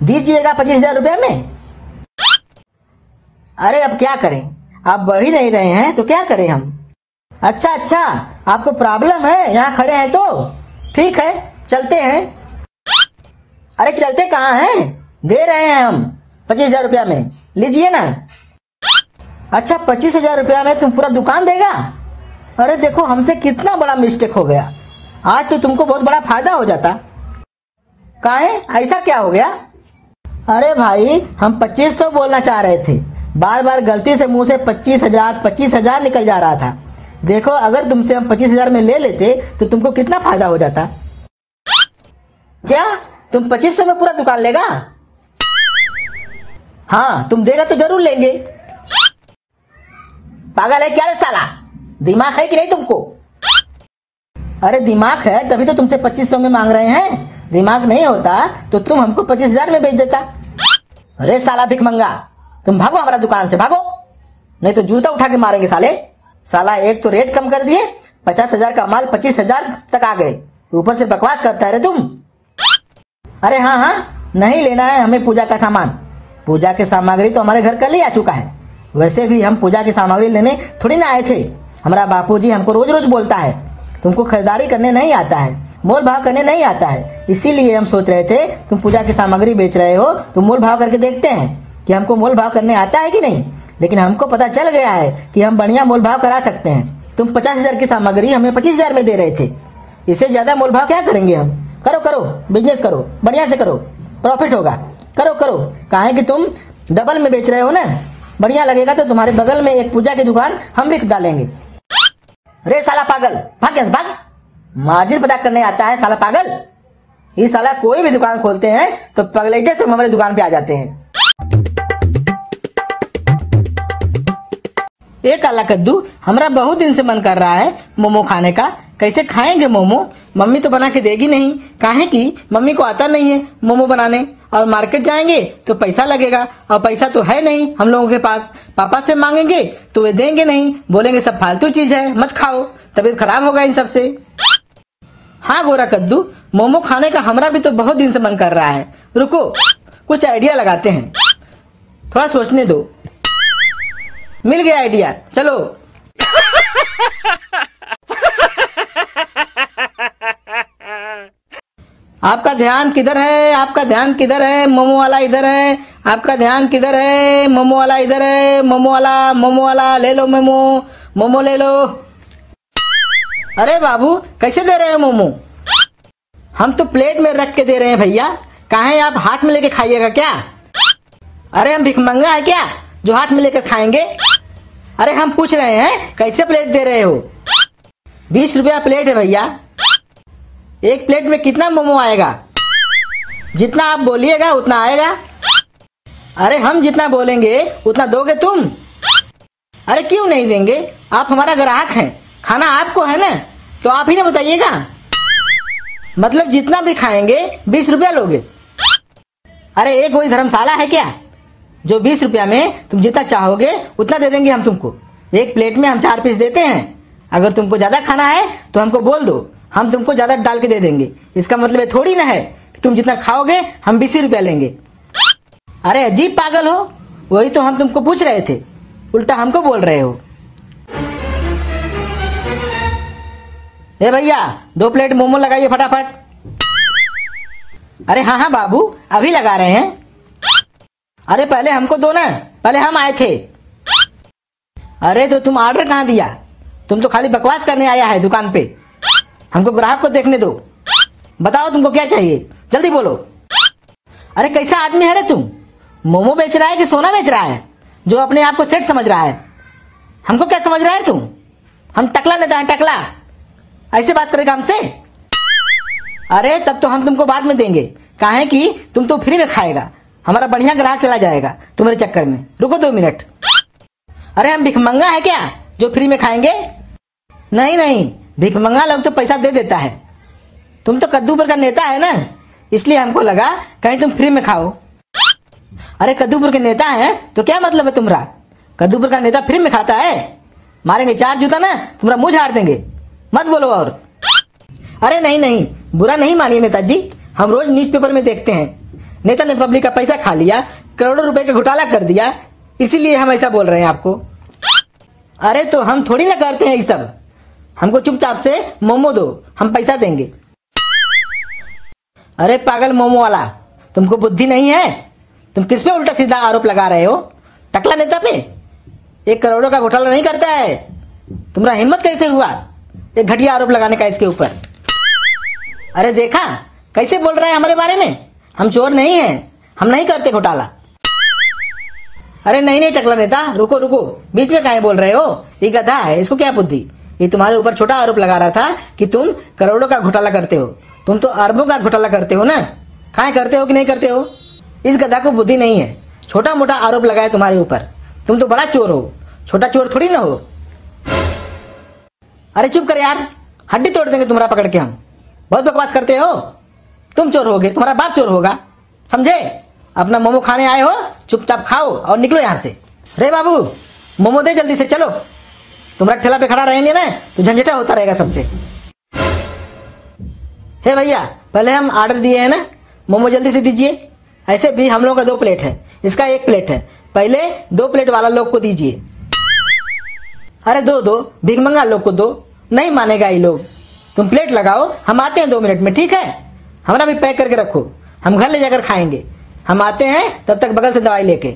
दीजिएगा 25,000 रुपये में। अरे अब क्या करें, आप बढ़ ही नहीं रहे हैं तो क्या करें हम। अच्छा अच्छा, आपको प्रॉब्लम है यहाँ खड़े हैं तो ठीक है, चलते हैं। अरे चलते कहाँ हैं, दे रहे हैं हम 25,000 रुपया में, लीजिए ना। अच्छा 25,000 रुपया में तुम पूरा दुकान देगा। अरे देखो हमसे कितना बड़ा मिस्टेक हो गया। आज तो तुमको बहुत बड़ा फायदा हो जाता। काहे, ऐसा क्या हो गया। अरे भाई हम 2500 बोलना चाह रहे थे, बार बार गलती से मुंह से 25,000 निकल जा रहा था। देखो अगर तुमसे हम 25,000 में ले लेते तो तुमको कितना फायदा हो जाता। क्या तुम 2500 में पूरा दुकान लेगा। हाँ तुम देगा तो जरूर लेंगे। पागल है क्या रे साला, दिमाग है कि नहीं तुमको। अरे दिमाग है तभी तो तुमसे 2500 में मांग रहे हैं। दिमाग नहीं होता तो तुम हमको 25,000 में बेच देता। अरे साला भिख मंगा, तुम भागो हमारा दुकान से, भागो, नहीं तो जूता उठा के मारेंगे साले। साला एक तो रेट कम कर दिए, 50,000 का माल 25,000 तक आ गए, ऊपर से बकवास करता है रे तुम। अरे हाँ हाँ, नहीं लेना है हमें पूजा का सामान। पूजा के सामग्री तो हमारे घर कल ही आ चुका है। वैसे भी हम पूजा की सामग्री लेने थोड़ी ना आए थे। हमारा बापूजी हमको रोज रोज बोलता है तुमको खरीदारी करने नहीं आता है, मोल भाव करने नहीं आता है। इसीलिए हम सोच रहे थे तुम पूजा की सामग्री बेच रहे हो तो मोल भाव करके देखते हैं कि हमको मोल भाव करने आता है कि नहीं। लेकिन हमको पता चल गया है कि हम बढ़िया मोल भाव करा सकते हैं। तुम 50,000 की सामग्री हमें 25,000 में दे रहे थे, इससे ज्यादा मोल भाव क्या करेंगे हम। करो करो, बिजनेस करो, बढ़िया से करो, प्रॉफिट होगा। करो करो, काहे कि तुम डबल में बेच रहे हो ना। बढ़िया लगेगा तो तुम्हारे बगल में एक पूजा की दुकान हम भी डालेंगे। रे साला पागल, भाग यहाँ से भाग। मार्जिन पता करने आता है साला पागल। ये साला कोई भी दुकान खोलते हैं तो पगलेटे से हमारे दुकान पे आ जाते हैं। ए काला कद्दू, हमारा बहुत दिन से मन कर रहा है मोमो खाने का। कैसे खाएंगे मोमो, मम्मी तो बना के देगी नहीं। काहे कि मम्मी को आता नहीं है मोमो बनाने, और मार्केट जाएंगे तो पैसा लगेगा, और पैसा तो है नहीं हम लोगों के पास। पापा से मांगेंगे तो वे देंगे नहीं, बोलेंगे सब फालतू चीज है मत खाओ, तबीयत खराब होगा इन सबसे। हाँ गोरा कद्दू, मोमो खाने का हमारा भी तो बहुत दिन से मन कर रहा है। रुको कुछ आइडिया लगाते हैं, थोड़ा सोचने दो। मिल गया आइडिया, चलो। आपका ध्यान किधर है, आपका ध्यान किधर है, मोमो वाला इधर है। आपका ध्यान किधर है, मोमो वाला इधर है। मोमो वाला ले लो मोमो, मोमो ले लो। अरे बाबू कैसे दे रहे हो मोमो। हम तो प्लेट में रख के दे रहे हैं भैया, काहे आप हाथ में लेके खाइएगा क्या। अरे हम भिखमंगा है क्या जो हाथ में लेकर खाएंगे। अरे हम पूछ रहे हैं कैसे प्लेट दे रहे हो। 20 रुपया प्लेट है भैया। एक प्लेट में कितना मोमो आएगा। जितना आप बोलिएगा उतना आएगा। अरे हम जितना बोलेंगे उतना दोगे तुम। अरे क्यों नहीं देंगे, आप हमारा ग्राहक हैं, खाना आपको है ना, तो आप ही ना बताइएगा। मतलब जितना भी खाएंगे 20 रुपया लोगे। अरे एक वही धर्मशाला है क्या जो 20 रुपया में तुम जितना चाहोगे उतना दे देंगे हम तुमको। एक प्लेट में हम 4 पीस देते हैं। अगर तुमको ज्यादा खाना है तो हमको बोल दो, हम तुमको ज्यादा डाल के दे देंगे। इसका मतलब ये थोड़ी ना है कि तुम जितना खाओगे हम 20 रुपया लेंगे। अरे अजीब पागल हो, वही तो हम तुमको पूछ रहे थे, उल्टा हमको बोल रहे हो। ए भैया 2 प्लेट मोमो लगाइए फटाफट। अरे हाँ हाँ बाबू अभी लगा रहे हैं। अरे पहले हमको दो ना, पहले हम आए थे। अरे तो तुम ऑर्डर कहाँ दिया, तुम तो खाली बकवास करने आया है दुकान पे। हमको ग्राहक को देखने दो, बताओ तुमको क्या चाहिए, जल्दी बोलो। अरे कैसा आदमी है रे तुम, मोमो बेच रहा है कि सोना बेच रहा है जो अपने आप को सेठ समझ रहा है। हमको क्या समझ रहा है तुम? हम टकला नेता है, टकला। ऐसे बात करेगा हमसे? अरे तब तो हम तुमको बाद में देंगे, काहे कि तुम तो फ्री में खाएगा, हमारा बढ़िया ग्राहक चला जाएगा तुम्हारे चक्कर में। रुको 2 मिनट। अरे हम भिखमंगा है क्या जो फ्री में खाएंगे? नहीं नहीं, भिखमंगा लोग तो पैसा दे देता है। तुम तो कद्दूपुर का नेता है ना, इसलिए हमको लगा कहीं तुम फ्री में खाओ। अरे कद्दूपुर के नेता है तो क्या मतलब है तुम्हारा? कद्दूपुर का नेता फ्री में खाता है? मारेंगे 4 जूता ना, तुम्हारा मुंह झाड़ देंगे। मत बोलो और। अरे नहीं नहीं, बुरा नहीं मानिए नेताजी, हम रोज न्यूज़पेपर में देखते हैं नेता ने पब्लिक का पैसा खा लिया, करोड़ों रुपए का घोटाला कर दिया, इसीलिए हम ऐसा बोल रहे हैं आपको। अरे तो हम थोड़ी ना करते हैं ये सब, हमको चुपचाप से मोमो दो, हम पैसा देंगे। अरे पागल मोमो वाला, तुमको बुद्धि नहीं है? तुम किस पे उल्टा सीधा आरोप लगा रहे हो? टकला नेता पे 1 करोड़ का घोटाला नहीं करता है? तुम्हारा हिम्मत कैसे हुआ एक घटिया आरोप लगाने का इसके ऊपर? अरे देखा कैसे बोल रहे हैं हमारे बारे में? हम चोर नहीं हैं, हम नहीं करते घोटाला। अरे नहीं नहीं टकला नेता, रुको रुको, बीच में काहे बोल रहे हो? ये गधा है, इसको क्या बुद्धि? ये तुम्हारे ऊपर छोटा आरोप लगा रहा था कि तुम करोड़ों का घोटाला करते हो। तुम तो अरबों का घोटाला करते हो ना, काहे करते हो कि नहीं करते हो? इस गधा को बुद्धि नहीं है, छोटा मोटा आरोप लगाया तुम्हारे ऊपर। तुम तो बड़ा चोर हो, छोटा चोर थोड़ी ना हो। अरे चुप कर यार, हड्डी तोड़ देंगे तुम्हारा पकड़ के हम। बहुत बकवास करते हो। तुम चोर होगे, तुम्हारा बाप चोर होगा, समझे? अपना मोमो खाने आए हो, चुपचाप खाओ और निकलो यहाँ से। रे बाबू मोमो दे जल्दी से, चलो। तुम्हारा ठेला पे खड़ा रहेंगे ना तो झंझटा होता रहेगा सबसे। हे भैया, पहले हम ऑर्डर दिए हैं ना, मोमो जल्दी से दीजिए। ऐसे भी हम लोगों का 2 प्लेट है, इसका 1 प्लेट है, पहले 2 प्लेट वाला लोग को दीजिए। अरे दो भिखमंगा लोग को दो, नहीं मानेगा ये लोग। तुम प्लेट लगाओ, हम आते हैं 2 मिनट में, ठीक है? हमारा भी पैक करके रखो, हम घर ले जाकर खाएंगे। हम आते हैं, तब तक बगल से दवाई लेके।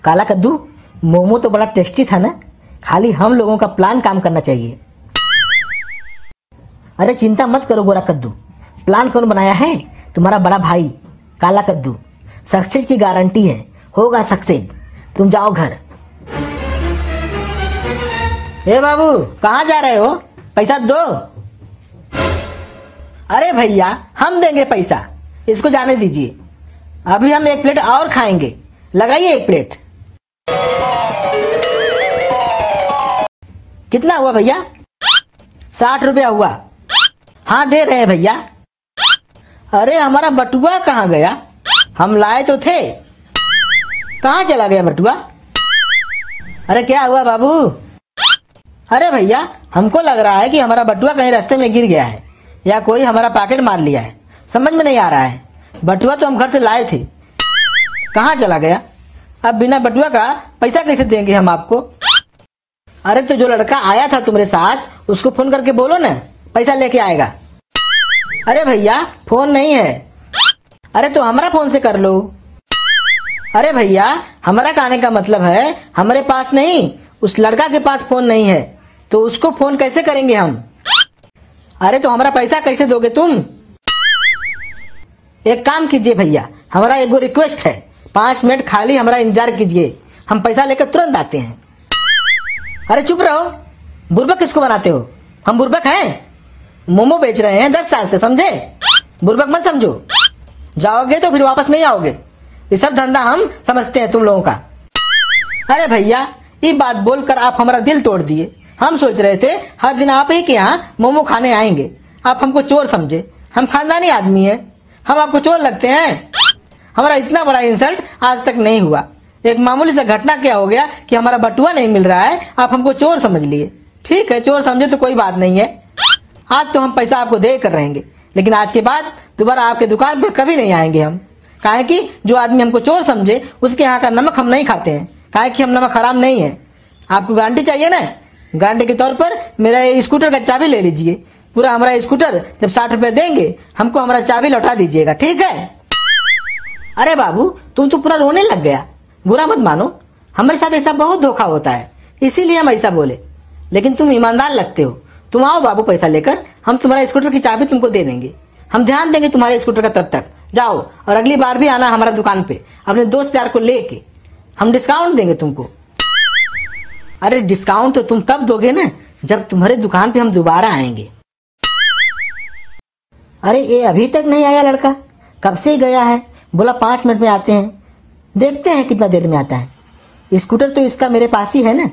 काला कद्दू, मोमो तो बड़ा टेस्टी था ना, खाली हम लोगों का प्लान काम करना चाहिए। अरे चिंता मत करो गोरा कद्दू, प्लान कौन बनाया है? तुम्हारा बड़ा भाई काला कद्दू। सक्सेस की गारंटी है, होगा सक्सेस। तुम जाओ घर। ए बाबू कहाँ जा रहे हो? पैसा दो। अरे भैया हम देंगे पैसा, इसको जाने दीजिए। अभी हम 1 प्लेट और खाएंगे, लगाइए 1 प्लेट। कितना हुआ भैया? 60 रुपया हुआ। हाँ दे रहे हैं भैया। अरे हमारा बटुआ कहाँ गया? हम लाए तो थे, कहाँ चला गया बटुआ? अरे क्या हुआ बाबू? अरे भैया हमको लग रहा है कि हमारा बटुआ कहीं रास्ते में गिर गया है, या कोई हमारा पॉकेट मार लिया है, समझ में नहीं आ रहा है। बटुआ तो हम घर से लाए थे, कहाँ चला गया? अब बिना बटुआ का पैसा कैसे देंगे हम आपको? अरे तो जो लड़का आया था तुम्हारे साथ, उसको फोन करके बोलो ना, पैसा लेके आएगा। अरे भैया फोन नहीं है। अरे तो हमारा फोन से कर लो। अरे भैया हमारा कहने का मतलब है हमारे पास नहीं, उस लड़का के पास फोन नहीं है, तो उसको फोन कैसे करेंगे हम? अरे तो हमारा पैसा कैसे दोगे तुम? एक काम कीजिए भैया, हमारा एक रिक्वेस्ट है, 5 मिनट खाली हमारा इंतजार कीजिए, हम पैसा लेकर तुरंत आते हैं। अरे चुप रहो, बुर्बक किसको बनाते हो? हम बुर्बक हैं? मोमो बेच रहे हैं 10 साल से, समझे? बुर्बक मत समझो, जाओगे तो फिर वापस नहीं आओगे। ये सब धंधा हम समझते हैं तुम लोगों का। अरे भैया ये बात बोलकर आप हमारा दिल तोड़ दिए। हम सोच रहे थे हर दिन आप ही के यहाँ मोमो खाने आएंगे, आप हमको चोर समझे। हम खानदानी आदमी हैं, हम आपको चोर लगते हैं? हमारा इतना बड़ा इंसल्ट आज तक नहीं हुआ। एक मामूली सा घटना क्या हो गया कि हमारा बटुआ नहीं मिल रहा है, आप हमको चोर समझ लिए। ठीक है, चोर समझे तो कोई बात नहीं है, आज तो हम पैसा आपको दे कर रहेंगे, लेकिन आज के बाद दोबारा आपके दुकान पर कभी नहीं आएंगे हम। काहे कि जो आदमी हमको चोर समझे उसके यहाँ का नमक हम नहीं खाते हैं, काहे कि हम नमक हराम नहीं है। आपको गारंटी चाहिए ना? गारंटी के तौर पर मेरा ये स्कूटर का चाबी ले लीजिए। पूरा हमारा स्कूटर जब 60 रुपए देंगे हमको हमारा चाबी लौटा दीजिएगा, ठीक है? अरे बाबू तुम तो पूरा रोने लग गया। बुरा मत मानो, हमारे साथ ऐसा बहुत धोखा होता है, इसीलिए हम ऐसा बोले, लेकिन तुम ईमानदार लगते हो। तुम आओ बाबू पैसा लेकर, हम तुम्हारा स्कूटर की चाबी तुमको दे देंगे। हम ध्यान देंगे तुम्हारे स्कूटर का तब तक जाओ और अगली बार भी आना हमारा दुकान पे अपने दोस्त यार को लेके, हम डिस्काउंट देंगे तुमको। अरे डिस्काउंट तो तुम तब दोगे ना जब तुम्हारे दुकान पे हम दोबारा आएंगे। अरे ये अभी तक नहीं आया लड़का, कब से ही गया है, बोला 5 मिनट में आते हैं, देखते हैं कितना देर में आता है। स्कूटर तो इसका मेरे पास ही है ना,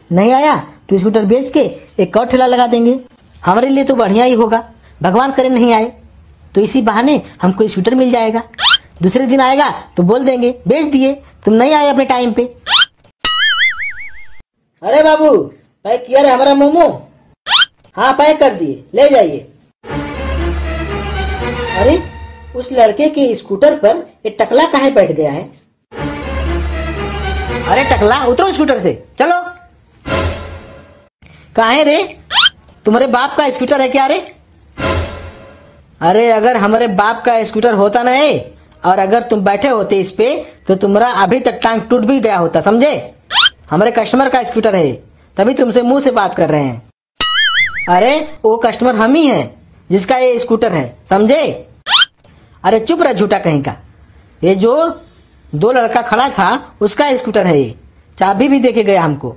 नहीं आया तो स्कूटर बेच के एक और ठेला लगा देंगे, हमारे लिए तो बढ़िया ही होगा। भगवान करे नहीं आए तो इसी बहाने हमको स्कूटर मिल जाएगा, दूसरे दिन आएगा तो बोल देंगे बेच दिए, तुम नहीं आए अपने टाइम पे। अरे बाबू पैक किया रे हमारा मोमो? हाँ पैक कर दिए, ले जाइए। अरे उस लड़के के स्कूटर पर ये टकला काहे बैठ गया है? अरे टकला उतरो स्कूटर से, चलो। काहे रे, तुम्हारे बाप का स्कूटर है क्या रे? अरे अगर हमारे बाप का स्कूटर होता ना है और अगर तुम बैठे होते इस पे तो तुम्हारा अभी तक टांग टूट भी गया होता, समझे? हमारे कस्टमर का स्कूटर है, तभी तुमसे मुंह से बात कर रहे हैं। अरे वो कस्टमर हम ही हैं जिसका ये स्कूटर है, समझे? अरे चुप रह झूठा कहीं का, ये जो 2 लड़का खड़ा था उसका स्कूटर है, ये चाबी भी देके गया हमको।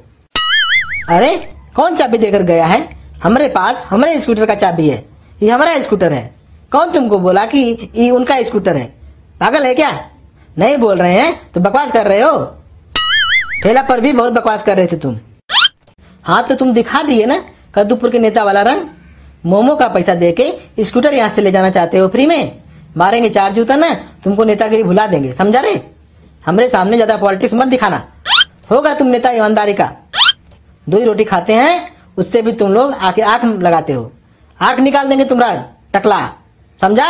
अरे कौन चाबी देकर गया है? हमारे पास हमारे स्कूटर का चाबी है, ये हमारा स्कूटर है। कौन तुमको बोला कि ये उनका स्कूटर है? पागल है क्या? नहीं बोल रहे हैं तो बकवास कर रहे हो। ठेला पर भी बहुत बकवास कर रहे थे तुम। हाँ तो तुम दिखा दिए ना कद्दूपुर के नेता वाला रंग। मोमो का पैसा देके स्कूटर यहाँ से ले जाना चाहते हो फ्री में, मारेंगे 4 जूता ना, तुमको नेतागिरी भुला देंगे, समझा रे? हमारे सामने ज्यादा पॉलिटिक्स मत दिखाना, होगा तुम नेता ईमानदारी का। 2 ही रोटी खाते हैं, उससे भी तुम लोग आके आंख लगाते हो, आंख निकाल देंगे तुम्हारा टकला, समझा?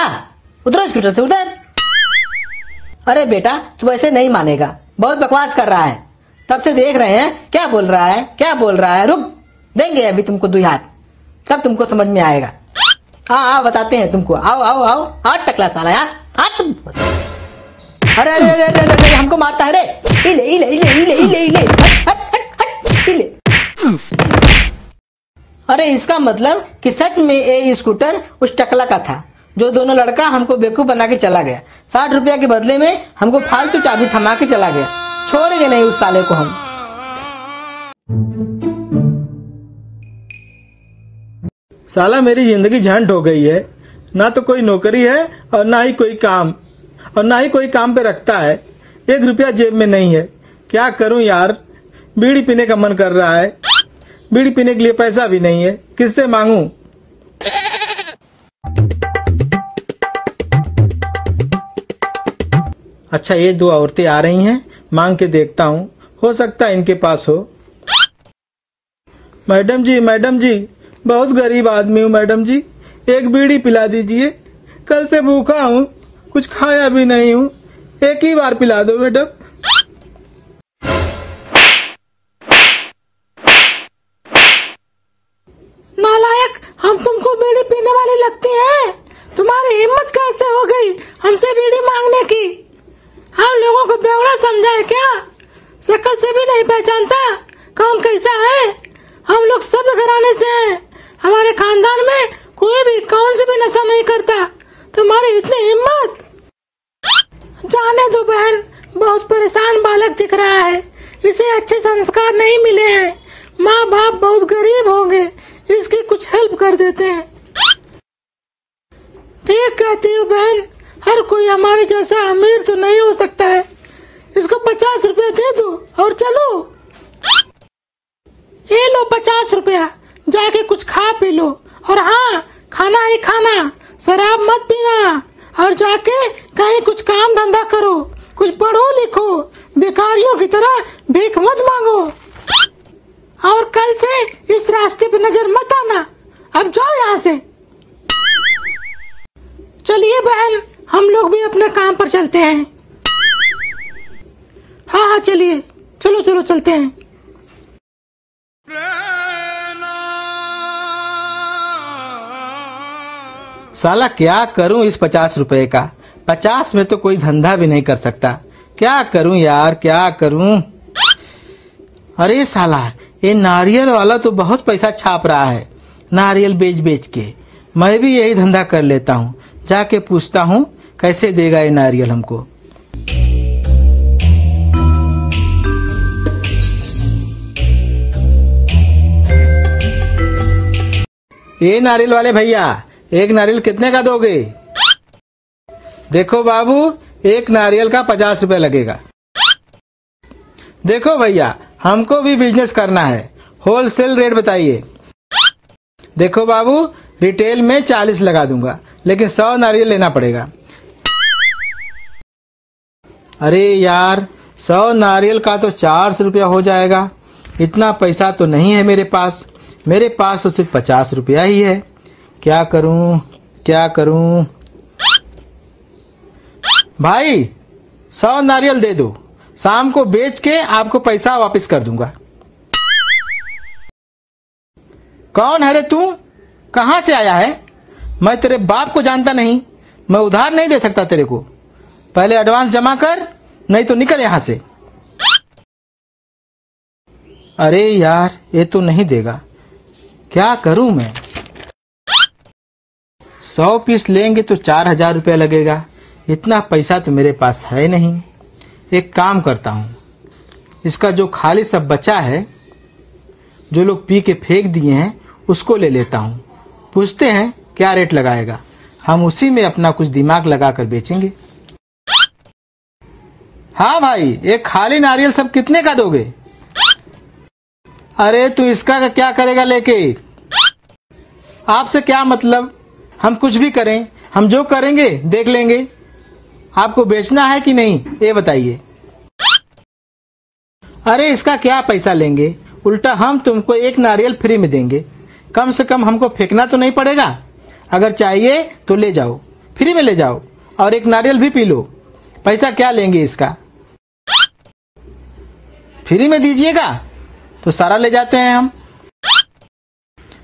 उतरो स्कूटर से, उधर। अरे बेटा तू ऐसे नहीं मानेगा, बहुत बकवास कर रहा है, तब से देख रहे हैं क्या बोल रहा है, क्या बोल रहा है। रुक, देंगे अभी तुमको 2 हाथ, तब तुमको समझ में आएगा। हाँ बताते हैं तुमको, आओ आओ आओ, हाथ टकला साला यार, हाथ। अरे अरे अरे अरे अरे हमको मारता है रे, इले इले इले इले इले इले, हट हट हट इले। अरे इसका मतलब कि सच में ये स्कूटर उस टकला का था जो दोनों लड़का हमको बेवकूफ बना के चला गया। 60 रुपया के बदले में हमको फालतू चाबी थमा के चला गया, छोड़ेंगे नहीं उस साले को हम। साला मेरी जिंदगी झंड हो गई है, ना तो कोई नौकरी है और ना ही कोई काम, और ना ही कोई काम पे रखता है। 1 रुपया जेब में नहीं है, क्या करूं यार? बीड़ी पीने का मन कर रहा है, बीड़ी पीने के लिए पैसा भी नहीं है, किससे मांगूं? अच्छा ये 2 औरतें आ रही हैं, मांग के देखता हूँ, हो सकता है इनके पास हो। मैडम जी, बहुत गरीब आदमी हूँ मैडम जी, एक बीड़ी पिला दीजिए, कल से भूखा हूँ, कुछ खाया भी नहीं हूँ, एक ही बार पिला दो मैडम। नालायक, हम तुमको बीड़ी पीने वाले लगते हैं? तुम्हारी हिम्मत कैसे हो गई हमसे बीड़ी मांगने की? हम लोगों को बेवड़ा समझा है क्या? शक्ल से भी नहीं पहचानता कौन कैसा है? हम लोग सब घराने से हैं, हमारे खानदान में कोई भी कौन से भी नशा नहीं करता, तुम्हारी इतनी हिम्मत? जाने दो बहन, बहुत परेशान बालक दिख रहा है, इसे अच्छे संस्कार नहीं मिले हैं, माँ बाप बहुत गरीब होंगे, इसकी कुछ हेल्प कर देते हैं। ठीक कहती हो बहन, हर कोई हमारे जैसा अमीर तो नहीं हो सकता है, इसको 50 रुपया दे दो और चलो। ये लो 50 रुपया, जाके कुछ खा पी लो, और हाँ खाना ही खाना, शराब मत पीना, और जाके कहीं कुछ काम धंधा करो, कुछ पढ़ो लिखो, बेकारियों की तरह भीख मत मांगो, और कल से इस रास्ते पे नजर मत आना। अब जाओ यहाँ से। चलिए बहन, हम लोग भी अपने काम पर चलते हैं। हाँ चलिए, चलो चलो चलते हैं। साला क्या करूं इस 50 रुपए का? 50 में तो कोई धंधा भी नहीं कर सकता, क्या करूं यार, क्या करूं? अरे साला ये नारियल वाला तो बहुत पैसा छाप रहा है, नारियल बेच बेच के। मैं भी यही धंधा कर लेता हूँ, जाके पूछता हूँ कैसे देगा ये नारियल हमको। ये नारियल वाले भैया, एक नारियल कितने का दोगे? देखो बाबू, एक नारियल का 50 रुपए लगेगा। देखो भैया, हमको भी बिजनेस करना है, होलसेल रेट बताइए। देखो बाबू, रिटेल में 40 लगा दूंगा, लेकिन 100 नारियल लेना पड़ेगा। अरे यार, 100 नारियल का तो 400 रुपया हो जाएगा। इतना पैसा तो नहीं है मेरे पास तो सिर्फ 50 रुपया ही है। क्या करूं? भाई 100 नारियल दे दो, शाम को बेच के आपको पैसा वापस कर दूंगा। कौन है रे तू? कहां से आया है? मैं तेरे बाप को जानता नहीं, मैं उधार नहीं दे सकता तेरे को। पहले एडवांस जमा कर, नहीं तो निकल यहां से। अरे यार, ये तो नहीं देगा, क्या करूं मैं? 100 पीस लेंगे तो 4000 रुपया लगेगा। इतना पैसा तो मेरे पास है नहीं। एक काम करता हूं, इसका जो खाली सब बचा है, जो लोग पी के फेंक दिए हैं, उसको ले लेता हूं। पूछते हैं क्या रेट लगाएगा, हम उसी में अपना कुछ दिमाग लगा कर बेचेंगे। हाँ भाई, एक खाली नारियल सब कितने का दोगे? अरे तू इसका क्या करेगा लेके? आपसे क्या मतलब? हम कुछ भी करें, हम जो करेंगे देख लेंगे। आपको बेचना है कि नहीं, ये बताइए। अरे इसका क्या पैसा लेंगे, उल्टा हम तुमको एक नारियल फ्री में देंगे। कम से कम हमको फेंकना तो नहीं पड़ेगा। अगर चाहिए तो ले जाओ, फ्री में ले जाओ, और एक नारियल भी पी लो। पैसा क्या लेंगे इसका? फ्री में दीजिएगा तो सारा ले जाते हैं हम।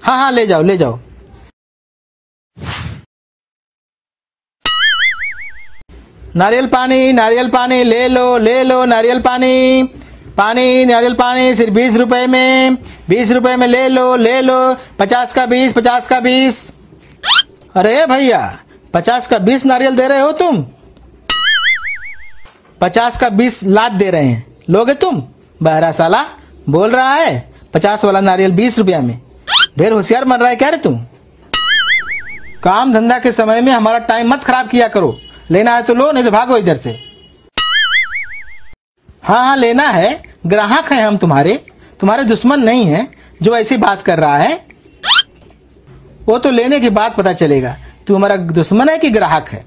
हाँ, ले जाओ। नारियल पानी ले लो नारियल पानी सिर्फ 20 रुपए में, 20 रुपए में ले लो। 50 का 20। अरे भैया, 50 का 20 नारियल दे रहे हो तुम? 50 का 20 लात दे रहे हैं, लोगे तुम? बहरा साला बोल रहा है 50 वाला नारियल 20 रुपया में। ढेर होशियार बन रहा है क्या रे तुम? काम धंधा के समय में हमारा टाइम मत खराब किया करो। लेना है तो लो, नहीं तो भागो इधर से। हाँ, लेना है। ग्राहक हैं हम तुम्हारे दुश्मन नहीं हैं। जो ऐसी बात कर रहा है, वो तो लेने के बाद पता चलेगा तू हमारा दुश्मन है कि ग्राहक है।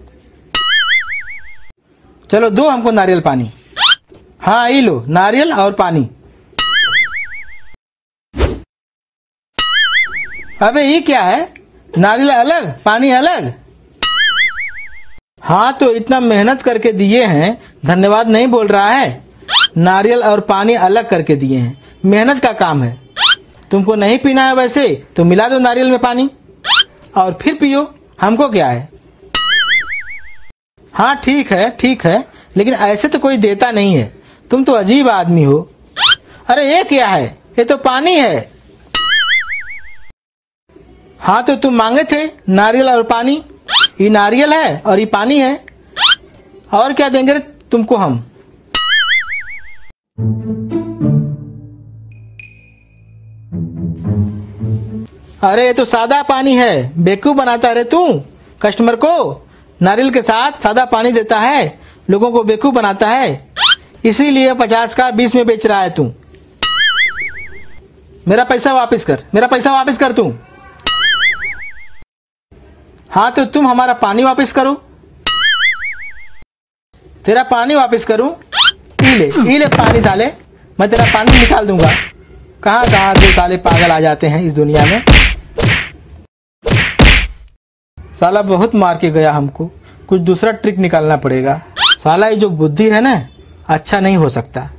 चलो दो हमको नारियल पानी। हाँ, ये लो, नारियल और पानी। अबे ये क्या है? नारियल अलग, पानी अलग? हाँ, तो इतना मेहनत करके दिए हैं, धन्यवाद नहीं बोल रहा है। नारियल और पानी अलग करके दिए हैं, मेहनत का काम है। तुमको नहीं पीना है वैसे तो मिला दो नारियल में पानी और फिर पियो, हमको क्या है। हाँ ठीक है, लेकिन ऐसे तो कोई देता नहीं है। तुम तो अजीब आदमी हो। अरे ये क्या है? ये तो पानी है। हाँ, तो तुम मांगे थे नारियल और पानी। ये नारियल है और ये पानी है, और क्या देंगे तुमको हम? अरे ये तो सादा पानी है, बेवकूफ बनाता है तू कस्टमर को। नारियल के साथ सादा पानी देता है, लोगों को बेवकूफ बनाता है, इसीलिए 50 का 20 में बेच रहा है तू। मेरा पैसा वापस कर तू। हाँ, तो तुम हमारा पानी वापस करो। तेरा पानी वापस करूं? ई ले पानी साले, मैं तेरा पानी निकाल दूंगा। कहां से साले पागल आ जाते हैं इस दुनिया में। साला बहुत मार के गया हमको, कुछ दूसरा ट्रिक निकालना पड़ेगा। साला ये जो बुद्धि है ना, अच्छा नहीं हो सकता।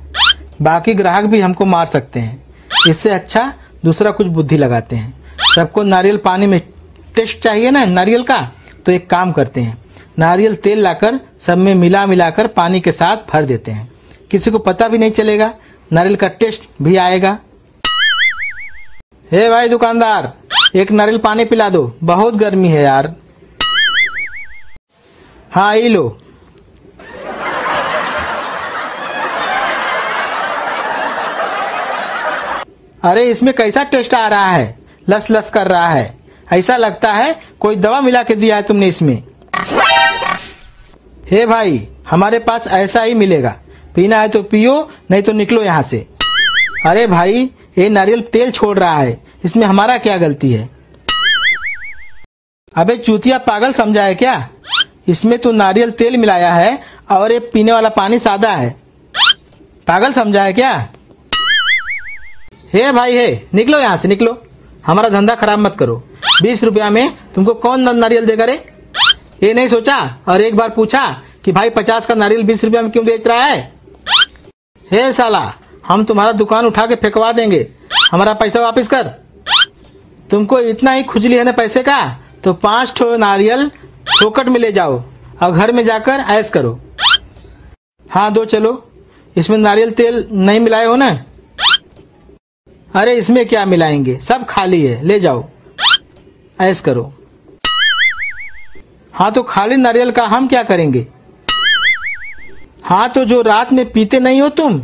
बाकी ग्राहक भी हमको मार सकते हैं, इससे अच्छा दूसरा कुछ बुद्धि लगाते हैं। सबको नारियल पानी में टेस्ट चाहिए ना नारियल का, तो एक काम करते हैं, नारियल तेल लाकर सब में मिलाकर पानी के साथ भर देते हैं। किसी को पता भी नहीं चलेगा, नारियल का टेस्ट भी आएगा। हे भाई दुकानदार, एक नारियल पानी पिला दो, बहुत गर्मी है यार। हाँ ये लो। अरे इसमें कैसा टेस्ट आ रहा है, लस लस कर रहा है, ऐसा लगता है कोई दवा मिला के दिया है तुमने इसमें। हे भाई, हमारे पास ऐसा ही मिलेगा, पीना है तो पियो, नहीं तो निकलो यहाँ से। अरे भाई, ये नारियल तेल छोड़ रहा है, इसमें हमारा क्या गलती है? अबे चूतिया, पागल समझा है क्या? इसमें तो नारियल तेल मिलाया है और ये पीने वाला पानी सादा है। पागल समझा है क्या? हे भाई, हे निकलो यहाँ से, निकलो, हमारा धंधा खराब मत करो। 20 रुपया में तुमको कौन नारियल देगा रे? ये नहीं सोचा और एक बार पूछा कि भाई 50 का नारियल 20 रुपया में क्यों बेच रहा है? हे साला, हम तुम्हारा दुकान उठा के फेंकवा देंगे, हमारा पैसा वापस कर। तुमको इतना ही खुजली है ना पैसे का, तो 5 ठो नारियल फोकट में ले जाओ और घर में जाकर ऐश करो। हाँ दो चलो, इसमें नारियल तेल नहीं मिलाए हो ना? अरे इसमें क्या मिलाएंगे, सब खाली है, ले जाओ ऐश करो। हाँ तो खाली नारियल का हम क्या करेंगे? हाँ तो जो रात में पीते नहीं हो तुम,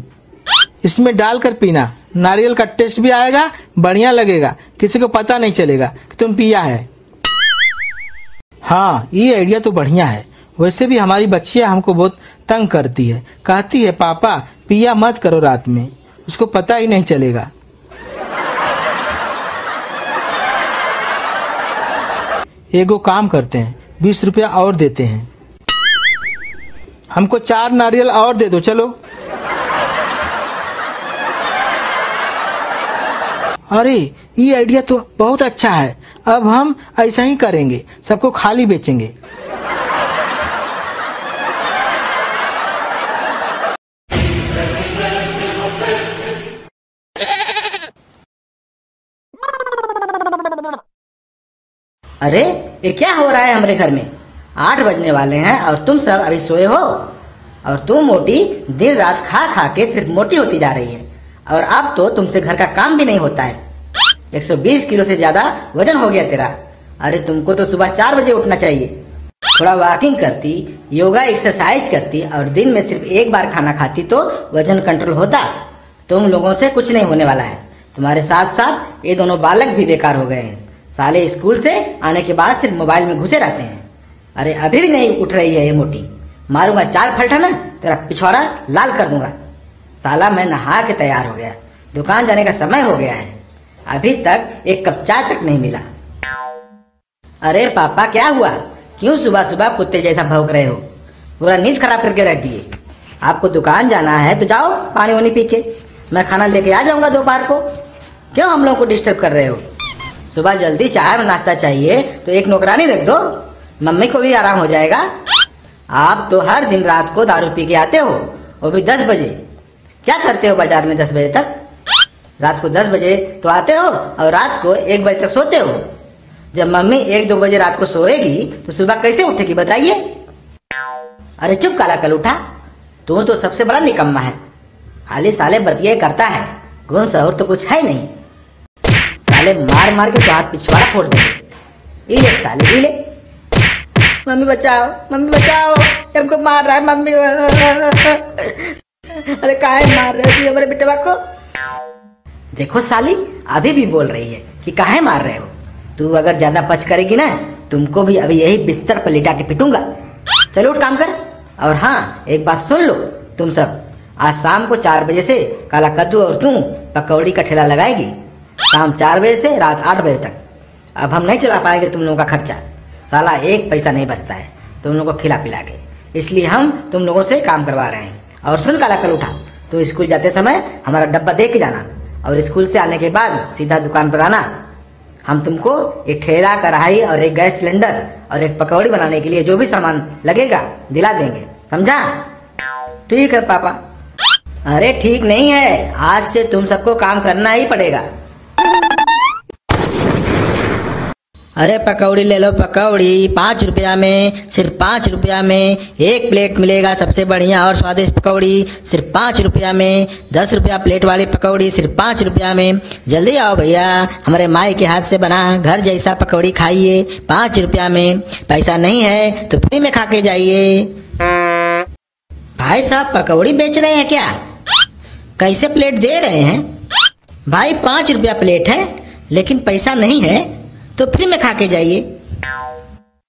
इसमें डालकर पीना, नारियल का टेस्ट भी आएगा, बढ़िया लगेगा, किसी को पता नहीं चलेगा कि तुम पिया है। हाँ ये आइडिया तो बढ़िया है। वैसे भी हमारी बच्चियां हमको बहुत तंग करती है, कहती है पापा पिया मत करो रात में, उसको पता ही नहीं चलेगा। एगो काम करते हैं, 20 रुपया और देते हैं, हमको 4 नारियल और दे दो चलो। अरे ये आइडिया तो बहुत अच्छा है, अब हम ऐसा ही करेंगे, सबको खाली बेचेंगे। अरे ये क्या हो रहा है हमारे घर में? 8 बजने वाले हैं और तुम सब अभी सोए हो। और तुम मोटी दिन रात खा खा के सिर्फ मोटी होती जा रही है, और अब तो तुमसे घर का काम भी नहीं होता है। 120 किलो से ज्यादा वजन हो गया तेरा। अरे तुमको तो सुबह 4 बजे उठना चाहिए, थोड़ा वॉकिंग करती, योगा एक्सरसाइज करती और दिन में सिर्फ एक बार खाना खाती तो वजन कंट्रोल होता। तुम लोगों से कुछ नहीं होने वाला है। तुम्हारे साथ साथ ये दोनों बालक भी बेकार हो गए हैं, साले स्कूल से आने के बाद सिर्फ मोबाइल में घुसे रहते हैं। अरे अभी भी नहीं उठ रही है ये मोटी, मारूंगा 4 फलटा ना, तेरा पिछवाड़ा लाल कर दूंगा। साला मैं नहा के तैयार हो गया, दुकान जाने का समय हो गया है, अभी तक एक कप चाय तक नहीं मिला। अरे पापा क्या हुआ, क्यों सुबह सुबह कुत्ते जैसा भौंक रहे हो? पूरा नींद खराब करके रख दिए। आपको दुकान जाना है तो जाओ पानी वानी पी के, मैं खाना लेके आ जाऊंगा दोपहर को। क्यों हम लोग को डिस्टर्ब कर रहे हो? सुबह जल्दी चाय और नाश्ता चाहिए तो एक नौकरानी रख दो, मम्मी को भी आराम हो जाएगा। आप तो हर दिन रात को दारू पी के आते हो, वो भी 10 बजे। क्या करते हो बाजार में 10 बजे तक? रात को 10 बजे तो आते हो और रात को 1 बजे तक सोते हो। जब मम्मी 1-2 बजे रात को सोएगी तो सुबह कैसे उठेगी बताइए? अरे चुप काला कल उठा, तू तो सबसे बड़ा निकम्मा है, खाली साले बतिये करता है, गुण सहूर तो कुछ है नहीं। साले मार मार के तो हाथ पिछवाड़ा फोड़ देंगे। इले साले इले, मम्मी बचाओ, मम्मी बचाओ, हमको मार रहा है मम्मी। अरे काहे मार रहे हो जी हमारे बेटे को? देखो साली अभी भी बोल रही है कि काहे मार रहे हो। तू अगर ज्यादा पच करेगी ना, तुमको भी अभी यही बिस्तर पर लिटा के पिटूंगा। चलो उठ काम कर। और हाँ एक बात सुन लो तुम सब, आज शाम को 4 बजे से काला कद्दू और तू पकौड़ी का ठेला लगाएगी, शाम 4 बजे से रात 8 बजे तक। अब हम नहीं चला पाएंगे तुम लोगों का खर्चा, साला 1 पैसा नहीं बचता है तुम लोगों को खिला पिला के, इसलिए हम तुम लोगों से काम करवा रहे हैं। और सुन काला कल उठा, तो स्कूल जाते समय हमारा डब्बा दे के जाना, और स्कूल से आने के बाद सीधा दुकान पर आना। हम तुमको एक ठेला, कढ़ाई और एक गैस सिलेंडर और एक पकौड़ी बनाने के लिए जो भी सामान लगेगा दिला देंगे, समझा? ठीक है पापा। अरे ठीक नहीं है, आज से तुम सबको काम करना ही पड़ेगा। अरे पकौड़ी ले लो पकौड़ी, 5 रुपया में, सिर्फ 5 रुपया में 1 प्लेट मिलेगा सबसे बढ़िया और स्वादिष्ट पकौड़ी, सिर्फ 5 रुपया में। 10 रुपया प्लेट वाली पकौड़ी सिर्फ 5 रुपया में। जल्दी आओ भैया, हमारे माई के हाथ से बना घर जैसा पकौड़ी खाइए 5 रुपया में। पैसा नहीं है तो फ्री में खा के जाइए। भाई साहब पकौड़ी बेच रहे हैं क्या? कैसे प्लेट दे रहे हैं? भाई 5 रुपया प्लेट है, लेकिन पैसा नहीं है तो फ्री में खा के जाइए।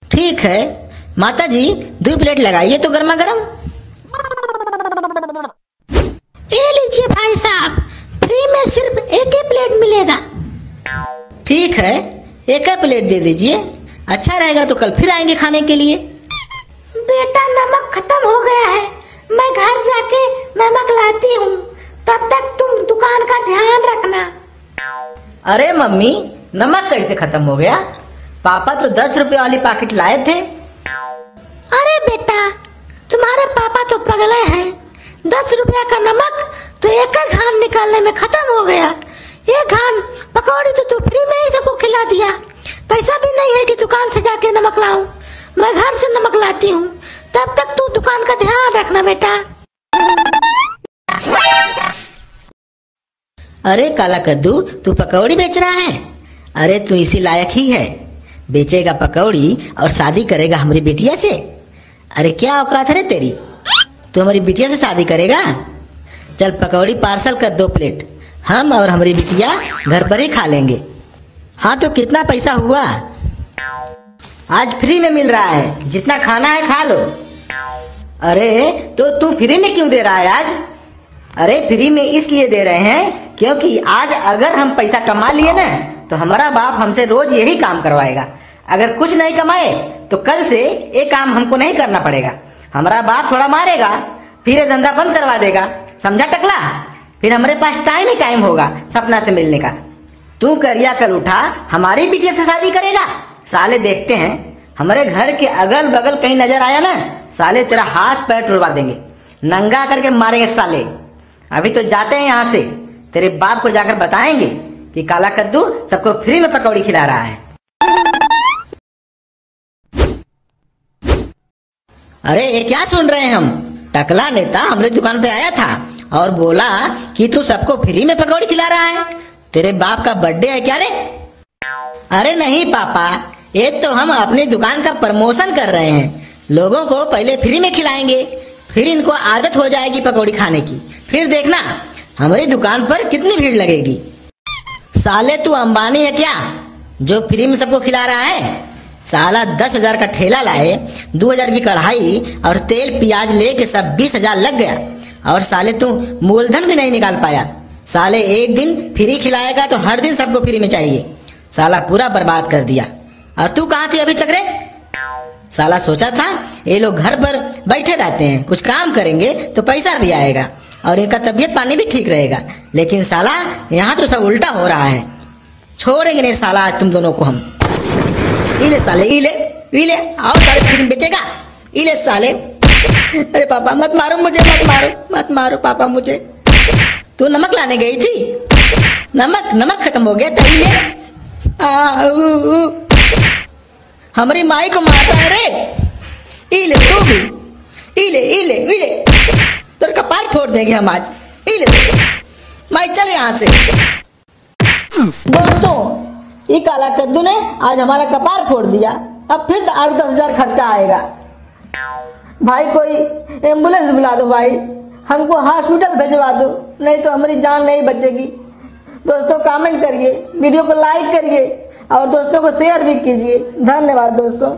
ठीक है माता जी, 2 प्लेट लगाइए तो गर्मा गर्म। ये लीजिए भाई साहब, फ्री में सिर्फ 1 ही प्लेट मिलेगा। ठीक है 1 प्लेट दे दीजिए, अच्छा रहेगा तो कल फिर आएंगे खाने के लिए। बेटा नमक खत्म हो गया है, मैं घर जाके नमक लाती हूँ, तब तक तुम दुकान का ध्यान रखना। अरे मम्मी, नमक कैसे खत्म हो गया? पापा तो 10 रुपए वाली पैकेट लाए थे। अरे बेटा, तुम्हारे पापा तो पगले हैं। 10 रुपया का नमक तो 1 घान निकालने में खत्म हो गया। 1 घान पकौड़ी तो तू फ्री में ही सबको खिला दिया। पैसा भी नहीं है कि दुकान से जाके नमक लाऊं, मैं घर से नमक लाती हूँ। तब तक तू दुकान का ध्यान रखना बेटा। अरे काला कद्दू, तू पकौड़ी बेच रहा है? अरे तू इसी लायक ही है, बेचेगा पकौड़ी और शादी करेगा हमारी बिटिया से। अरे क्या औकात है रे तेरी, तू हमारी बिटिया से शादी करेगा? चल पकौड़ी पार्सल कर 2 प्लेट, हम और हमारी बिटिया घर पर ही खा लेंगे। हाँ तो कितना पैसा हुआ? आज फ्री में मिल रहा है, जितना खाना है खा लो। अरे तो तू फ्री में क्यों दे रहा है आज? अरे फ्री में इसलिए दे रहे हैं क्योंकि आज अगर हम पैसा कमा लिए ना तो हमारा बाप हमसे रोज यही काम करवाएगा। अगर कुछ नहीं कमाए तो कल से ये काम हमको नहीं करना पड़ेगा। हमारा बाप थोड़ा मारेगा, फिर ये धंधा बंद करवा देगा, समझा टकला? फिर हमारे पास टाइम ही टाइम होगा सपना से मिलने का। तू करिया कर उठा, हमारी बिटिया से शादी करेगा? साले देखते हैं, हमारे घर के अगल बगल कहीं नजर आया ना, साले तेरा हाथ पैर टुड़वा देंगे, नंगा करके मारेंगे साले। अभी तो जाते हैं यहाँ से, तेरे बाप को जाकर बताएंगे कि काला कद्दू सबको फ्री में पकौड़ी खिला रहा है। अरे ये क्या सुन रहे हैं हम? टकला नेता हमारे दुकान पे आया था और बोला कि तू सबको फ्री में पकौड़ी खिला रहा है। तेरे बाप का बर्थडे है क्या रे? अरे नहीं पापा, ये तो हम अपनी दुकान का प्रमोशन कर रहे हैं। लोगों को पहले फ्री में खिलाएंगे, फिर इनको आदत हो जाएगी पकौड़ी खाने की, फिर देखना हमारी दुकान पर कितनी भीड़ लगेगी। साले तू अंबानी है क्या जो फ्री में सबको खिला रहा है? साला 10,000 का ठेला लाए, 2,000 की कढ़ाई और तेल प्याज लेके सब 20,000 लग गया, और साले तू मूलधन भी नहीं निकाल पाया। साले एक दिन फ्री खिलाएगा तो हर दिन सबको फ्री में चाहिए। साला पूरा बर्बाद कर दिया। और तू कहाँ थी अभी तक रे? साला सोचा था ये लोग घर पर बैठे रहते हैं, कुछ काम करेंगे तो पैसा भी आएगा और इनका तबीयत पानी भी ठीक रहेगा, लेकिन साला यहाँ तो सब उल्टा हो रहा है। छोड़ेंगे नहीं साला आज तुम दोनों को हम। इले साले, इले इले आओ साले, फ्री में बेचेगा, इले साले। अरे पापा मत मारो मुझे, मत मारो पापा मुझे। तू नमक लाने गई थी, नमक खत्म हो गया था, इले हमारी माई को मारता है रे। इले तू भी, इले इले इले तेरे कपार फोड़ देंगे हम आज। इले माई चल यहाँ से। दोस्तों ये काला कद्दू ने आज हमारा कपार फोड़ दिया, अब फिर 8-10 हजार खर्चा आएगा। भाई कोई एम्बुलेंस बुला दो भाई, हमको हॉस्पिटल भिजवा दो, नहीं तो हमारी जान नहीं बचेगी। दोस्तों कमेंट करिए, वीडियो को लाइक करिए और दोस्तों को शेयर भी कीजिए। धन्यवाद दोस्तों।